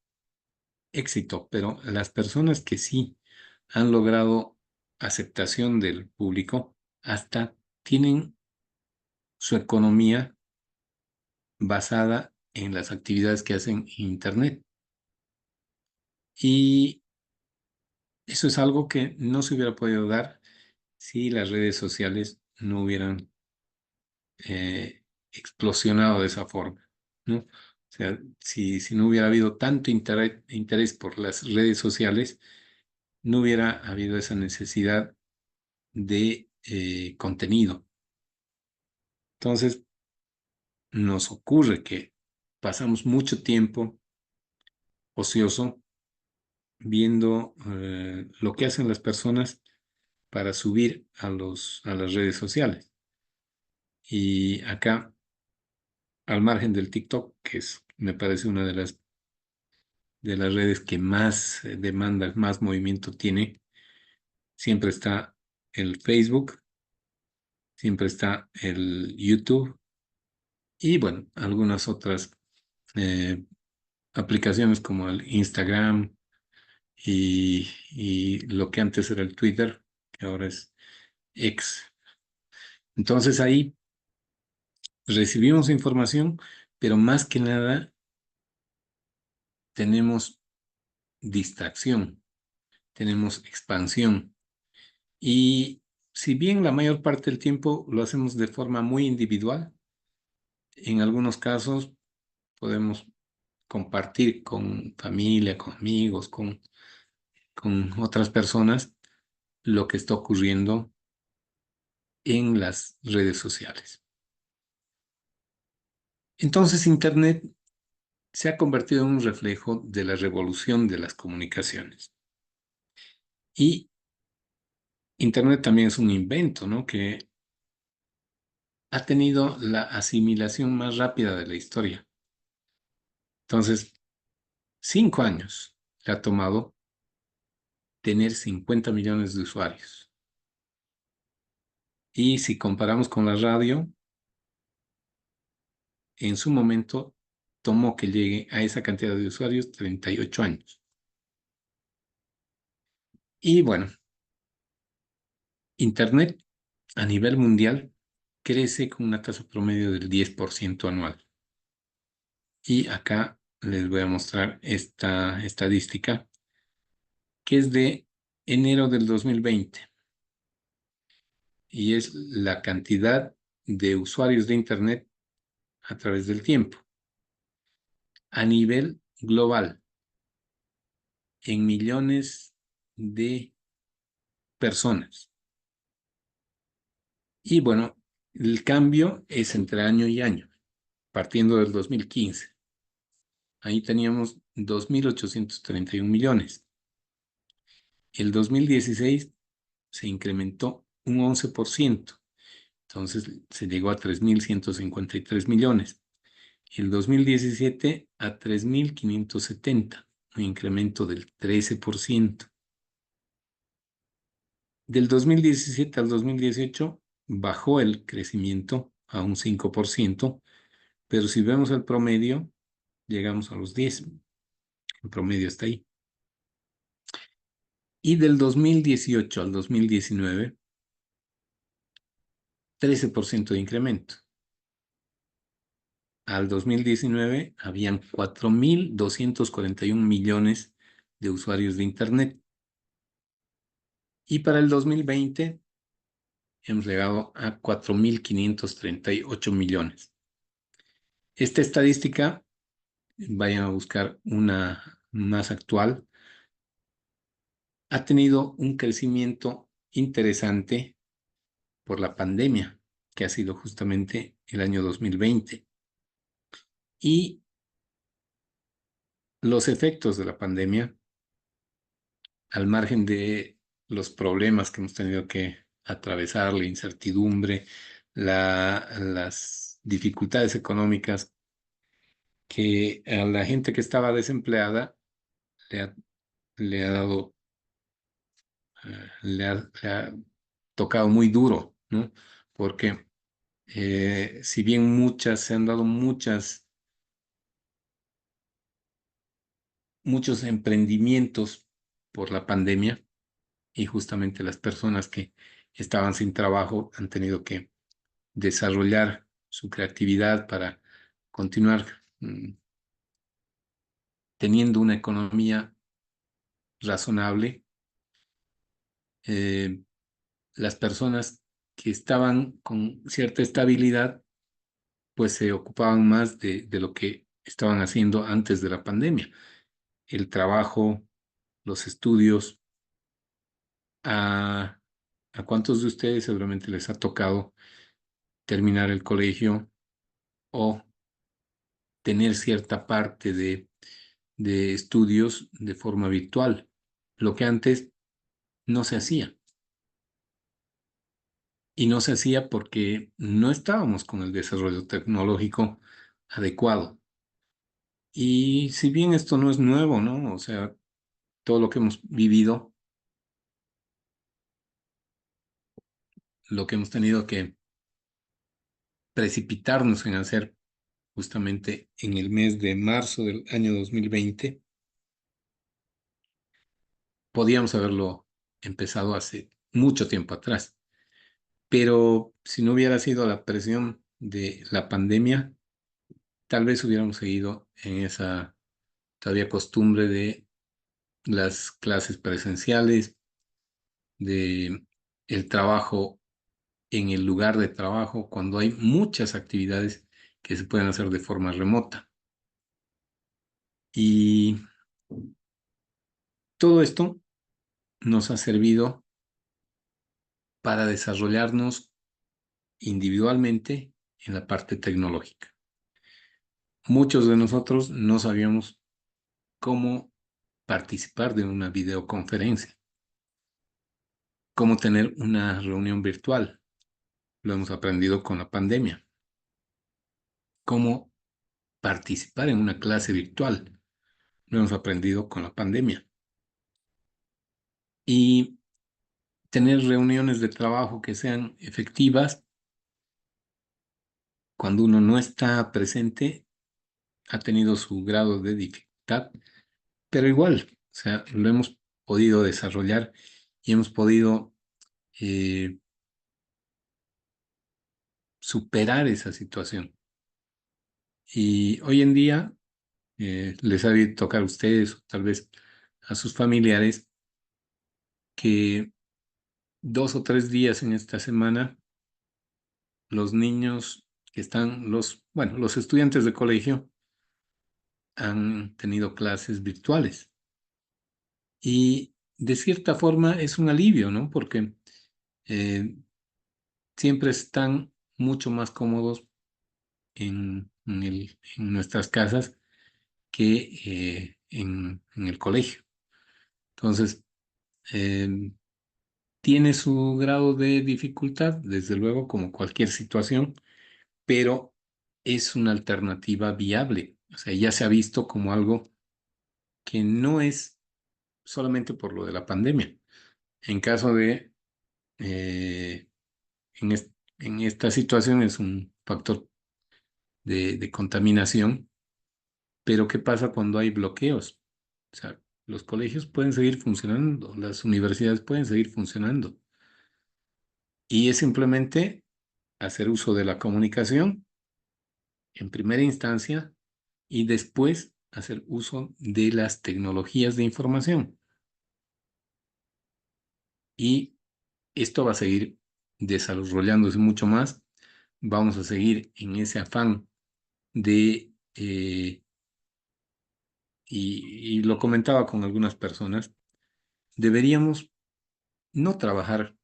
Speaker 2: éxito, pero las personas que sí han logrado aceptación del público, hasta tienen su economía basada en las actividades que hacen en Internet. Y eso es algo que no se hubiera podido dar si las redes sociales no hubieran explosionado de esa forma, ¿no? O sea, si no hubiera habido tanto interés por las redes sociales, no hubiera habido esa necesidad de contenido. Entonces, nos ocurre que pasamos mucho tiempo ocioso viendo lo que hacen las personas para subir a las redes sociales. Y acá, al margen del TikTok, que es, me parece una de las redes que más demanda, más movimiento tiene, siempre está el Facebook, siempre está el YouTube y bueno, algunas otras eh, aplicaciones como el Instagram y lo que antes era el Twitter, que ahora es X. Entonces ahí recibimos información, pero más que nada tenemos distracción, tenemos expansión. Y si bien la mayor parte del tiempo lo hacemos de forma muy individual, en algunos casos podemos compartir con familia, con amigos, con otras personas lo que está ocurriendo en las redes sociales. Entonces, Internet se ha convertido en un reflejo de la revolución de las comunicaciones. Y Internet también es un invento, ¿no? Que ha tenido la asimilación más rápida de la historia. Entonces, 5 años le ha tomado tener 50 millones de usuarios. Y si comparamos con la radio, en su momento tomó que llegue a esa cantidad de usuarios 38 años. Y bueno, Internet a nivel mundial crece con una tasa promedio del 10% anual. Y acá les voy a mostrar esta estadística que es de enero del 2020 y es la cantidad de usuarios de Internet a través del tiempo a nivel global en millones de personas. Y bueno, el cambio es entre año y año, partiendo del 2015. Ahí teníamos 2.831 millones. El 2016 se incrementó un 11%, entonces se llegó a 3.153 millones. El 2017 a 3.570, un incremento del 13%. Del 2017 al 2018 bajó el crecimiento a un 5%, pero si vemos el promedio, llegamos a los 10. El promedio está ahí. Y del 2018 al 2019, 13% de incremento. Al 2019 habían 4.241 millones de usuarios de Internet. Y para el 2020 hemos llegado a 4.538 millones. Esta estadística, vayan a buscar una más actual, ha tenido un crecimiento interesante por la pandemia, que ha sido justamente el año 2020. Y los efectos de la pandemia, al margen de los problemas que hemos tenido que atravesar, la incertidumbre, las dificultades económicas, que a la gente que estaba desempleada le ha, le ha dado, le ha tocado muy duro, ¿no? Porque si bien se han dado muchas muchos emprendimientos por la pandemia y justamente las personas que estaban sin trabajo han tenido que desarrollar su creatividad para continuar teniendo una economía razonable. Eh, las personas que estaban con cierta estabilidad, pues se ocupaban más de lo que estaban haciendo antes de la pandemia. El trabajo, los estudios. ¿A, a cuántos de ustedes seguramente les ha tocado terminar el colegio o tener cierta parte de estudios de forma virtual? Lo que antes no se hacía. Y no se hacía porque no estábamos con el desarrollo tecnológico adecuado. Y si bien esto no es nuevo, ¿no? O sea, todo lo que hemos vivido, lo que hemos tenido que precipitarnos en hacer justamente en el mes de marzo del año 2020, podíamos haberlo empezado hace mucho tiempo atrás. Pero si no hubiera sido la presión de la pandemia, tal vez hubiéramos seguido en esa todavía costumbre de las clases presenciales, de el trabajo en el lugar de trabajo, cuando hay muchas actividades que se pueden hacer de forma remota. Y todo esto nos ha servido para desarrollarnos individualmente en la parte tecnológica. Muchos de nosotros no sabíamos cómo participar de una videoconferencia, cómo tener una reunión virtual. Lo hemos aprendido con la pandemia. Cómo participar en una clase virtual. Lo hemos aprendido con la pandemia. Y tener reuniones de trabajo que sean efectivas cuando uno no está presente ha tenido su grado de dificultad, pero igual, o sea, lo hemos podido desarrollar y hemos podido eh, superar esa situación. Y hoy en día les ha de tocar a ustedes, o tal vez a sus familiares, que 2 o 3 días en esta semana, los niños que están, bueno, los estudiantes de colegio han tenido clases virtuales. Y de cierta forma es un alivio, ¿no? Porque eh, siempre están mucho más cómodos en nuestras casas que en el colegio. Entonces, eh, tiene su grado de dificultad, desde luego, como cualquier situación, pero es una alternativa viable. O sea, ya se ha visto como algo que no es solamente por lo de la pandemia. En caso de, eh, en esta situación es un factor de contaminación, pero ¿qué pasa cuando hay bloqueos? O sea, los colegios pueden seguir funcionando, las universidades pueden seguir funcionando. Y es simplemente hacer uso de la comunicación en primera instancia y después hacer uso de las tecnologías de información. Y esto va a seguir desarrollándose mucho más. Vamos a seguir en ese afán de, y lo comentaba con algunas personas, deberíamos no trabajar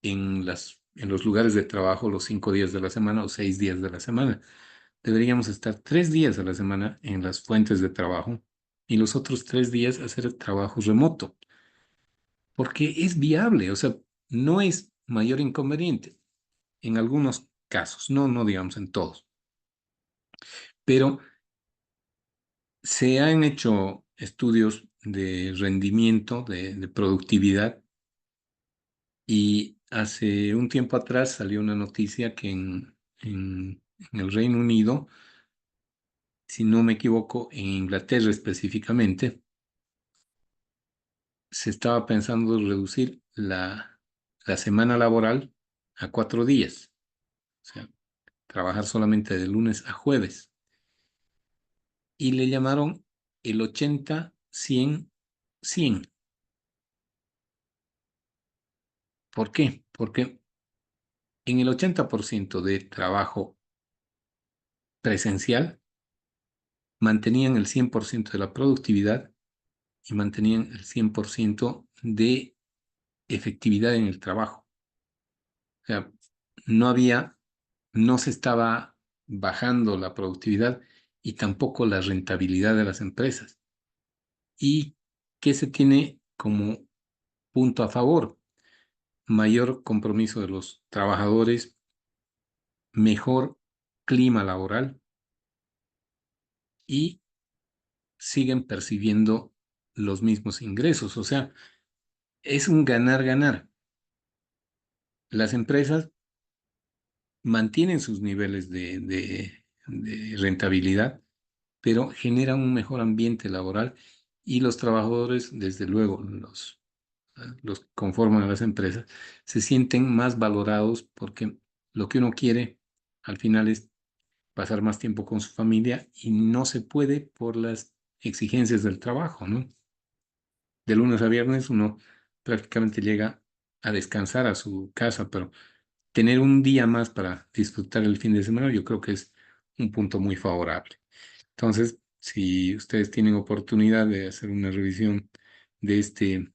Speaker 2: en los lugares de trabajo los 5 días de la semana o 6 días de la semana. Deberíamos estar 3 días a la semana en las fuentes de trabajo y los otros 3 días hacer trabajo remoto, porque es viable, o sea, no es mayor inconveniente en algunos casos, no digamos en todos, pero se han hecho estudios de rendimiento, de productividad, y hace un tiempo atrás salió una noticia que en el Reino Unido si no me equivoco, en Inglaterra específicamente, se estaba pensando reducir la semana laboral a 4 días, o sea, trabajar solamente de lunes a jueves. Y le llamaron el 80-100-100. ¿Por qué? Porque en el 80% de trabajo presencial mantenían el 100% de la productividad y mantenían el 100% de efectividad en el trabajo. O sea, no había, no se estaba bajando la productividad y tampoco la rentabilidad de las empresas. ¿Y qué se tiene como punto a favor? Mayor compromiso de los trabajadores, mejor clima laboral y siguen percibiendo los mismos ingresos. O sea, es un ganar-ganar. Las empresas mantienen sus niveles de rentabilidad, pero generan un mejor ambiente laboral y los trabajadores, desde luego, los que conforman a las empresas, se sienten más valorados porque lo que uno quiere al final es pasar más tiempo con su familia y no se puede por las exigencias del trabajo, ¿no? De lunes a viernes uno prácticamente llega a descansar a su casa, pero tener un día más para disfrutar el fin de semana, yo creo que es un punto muy favorable. Entonces, si ustedes tienen oportunidad de hacer una revisión de este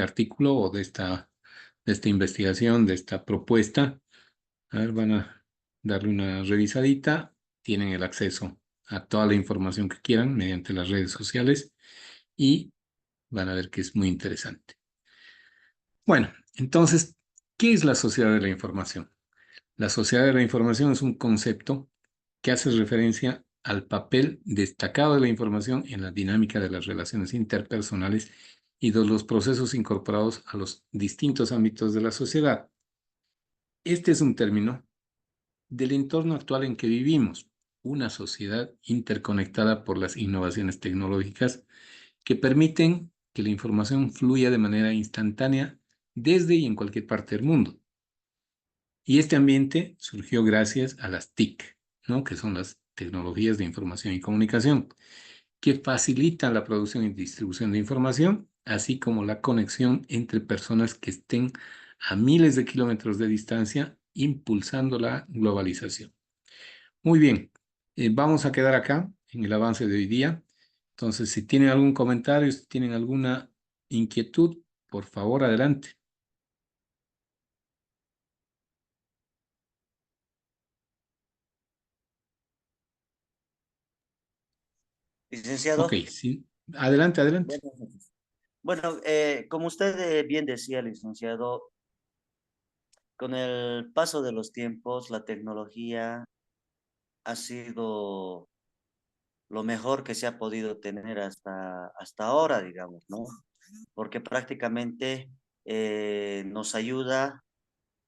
Speaker 2: artículo o de esta investigación, de esta propuesta, a ver, van a darle una revisadita, tienen el acceso a toda la información que quieran mediante las redes sociales y van a ver que es muy interesante. Bueno, entonces, ¿qué es la sociedad de la información? La sociedad de la información es un concepto que hace referencia al papel destacado de la información en la dinámica de las relaciones interpersonales y de los procesos incorporados a los distintos ámbitos de la sociedad. Este es un término del entorno actual en que vivimos, una sociedad interconectada por las innovaciones tecnológicas que permiten que la información fluya de manera instantánea desde y en cualquier parte del mundo. Y este ambiente surgió gracias a las TIC, ¿no? Que son las tecnologías de información y comunicación, que facilitan la producción y distribución de información, así como la conexión entre personas que estén a miles de kilómetros de distancia, impulsando la globalización. Muy bien, vamos a quedar acá en el avance de hoy día. Entonces, si tienen algún comentario, si tienen alguna inquietud, por favor, adelante. Ok,
Speaker 3: Licenciado,
Speaker 2: sí. Adelante, adelante.
Speaker 3: buenas noches. Bueno, como usted bien decía, licenciado, con el paso de los tiempos, la tecnología ha sido lo mejor que se ha podido tener hasta ahora, digamos, ¿no? Porque prácticamente nos ayuda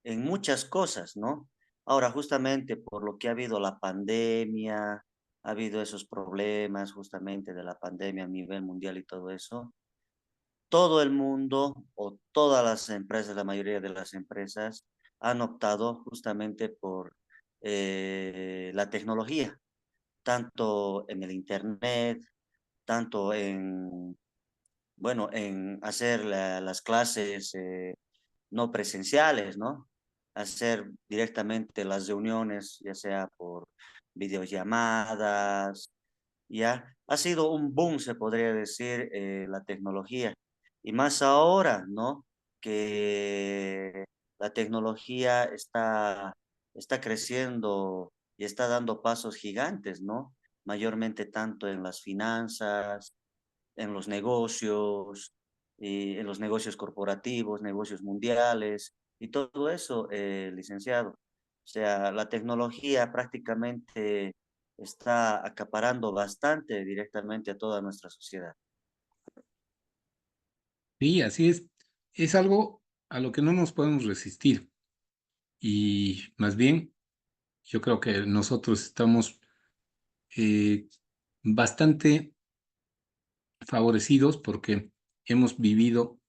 Speaker 3: en muchas cosas, ¿no? Ahora, justamente por lo que ha habido la pandemia, ha habido esos problemas justamente de la pandemia a nivel mundial y todo eso, todo el mundo o todas las empresas, la mayoría de las empresas han optado justamente por la tecnología, tanto en el Internet, tanto en, bueno, en hacer las clases no presenciales, ¿no? Hacer directamente las reuniones, ya sea por videollamadas, ya. Ha sido un boom, se podría decir, la tecnología. Y más ahora, ¿no? Que la tecnología está creciendo y está dando pasos gigantes, ¿no? Mayormente tanto en las finanzas, en los negocios, y en los negocios corporativos, negocios mundiales y todo eso, licenciado. O sea, la tecnología prácticamente está acaparando bastante directamente a toda nuestra sociedad.
Speaker 2: Sí, así es. Es algo a lo que no nos podemos resistir. Y más bien, yo creo que nosotros estamos bastante favorecidos porque hemos vivido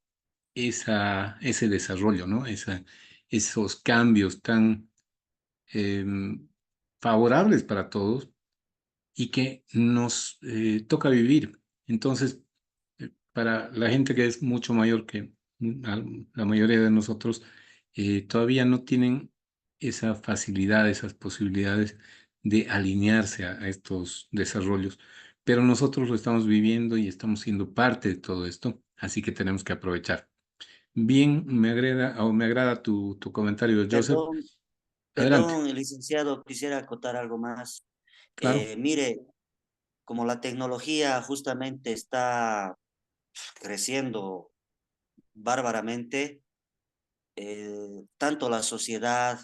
Speaker 2: ese desarrollo, ¿no? Esos cambios tan em, favorables para todos y que nos toca vivir. Entonces, para la gente que es mucho mayor que la mayoría de nosotros, todavía no tienen esa facilidad, esas posibilidades de alinearse a estos desarrollos. Pero nosotros lo estamos viviendo y estamos siendo parte de todo esto, así que tenemos que aprovechar. Bien, me agrada tu comentario, Joseph.
Speaker 3: Perdón,
Speaker 2: Adelante,
Speaker 3: perdón, licenciado, quisiera acotar algo más.
Speaker 2: claro.
Speaker 3: Mire, como la tecnología justamente está creciendo bárbaramente, tanto la sociedad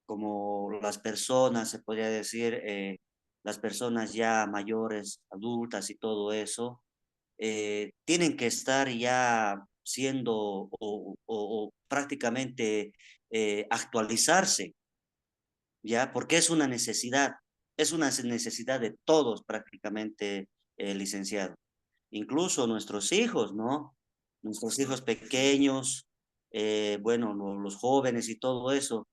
Speaker 3: como las personas, se podría decir, las personas ya mayores, adultas y todo eso, tienen que estar ya siendo o prácticamente actualizarse, ¿ya? Porque es una necesidad de todos prácticamente, licenciado. Incluso nuestros hijos, ¿no? Nuestros hijos pequeños, bueno, los jóvenes y todo eso,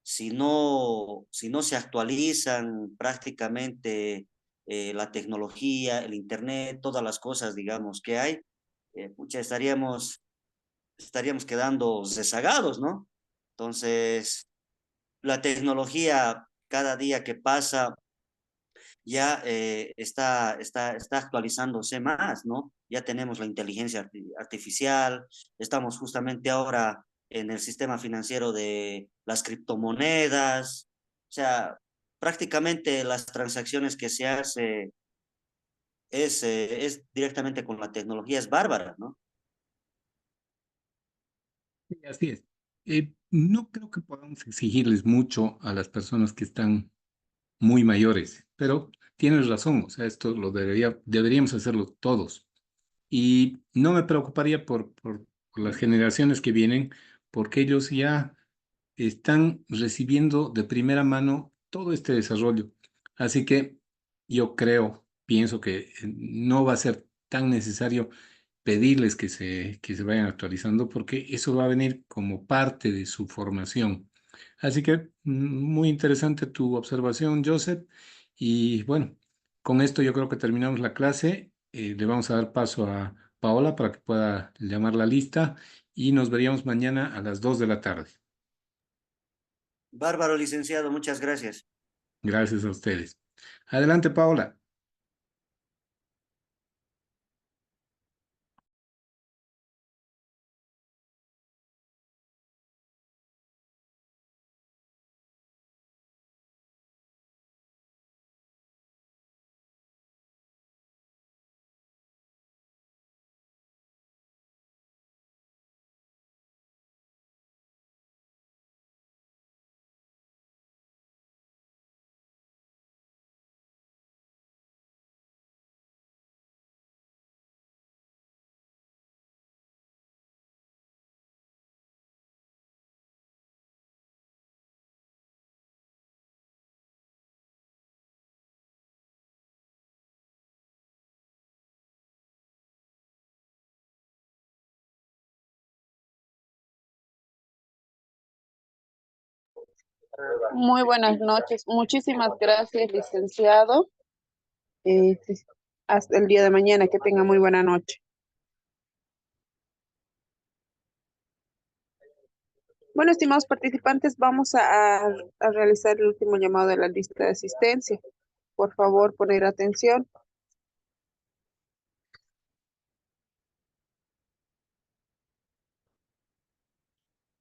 Speaker 3: si no se actualizan prácticamente la tecnología, el internet, todas las cosas, digamos, que hay, pucha, estaríamos quedando rezagados, ¿no? Entonces, la tecnología cada día que pasa ya está actualizándose más, ¿no? Ya tenemos la inteligencia artificial, estamos justamente ahora en el sistema financiero de las criptomonedas, o sea, prácticamente las transacciones que se hace es directamente con la tecnología, es bárbara, ¿no?
Speaker 2: Sí, así es. No creo que podamos exigirles mucho a las personas que están muy mayores, pero tienes razón, o sea, esto deberíamos hacerlo todos. Y no me preocuparía por las generaciones que vienen, porque ellos ya están recibiendo de primera mano todo este desarrollo. Así que yo pienso que no va a ser tan necesario pedirles que se vayan actualizando, porque eso va a venir como parte de su formación. Así que muy interesante tu observación, Joseph. Y bueno, con esto yo creo que terminamos la clase. Le vamos a dar paso a Paola para que pueda llamar la lista y nos veríamos mañana a las 2 de la tarde.
Speaker 3: Bárbaro, licenciado, muchas gracias.
Speaker 2: Gracias a ustedes. Adelante, Paola.
Speaker 1: Muy buenas noches. Muchísimas gracias, licenciado. Sí, hasta el día de mañana. Que tenga muy buena noche. Bueno, estimados participantes, vamos a realizar el último llamado de la lista de asistencia. Por favor, poner atención.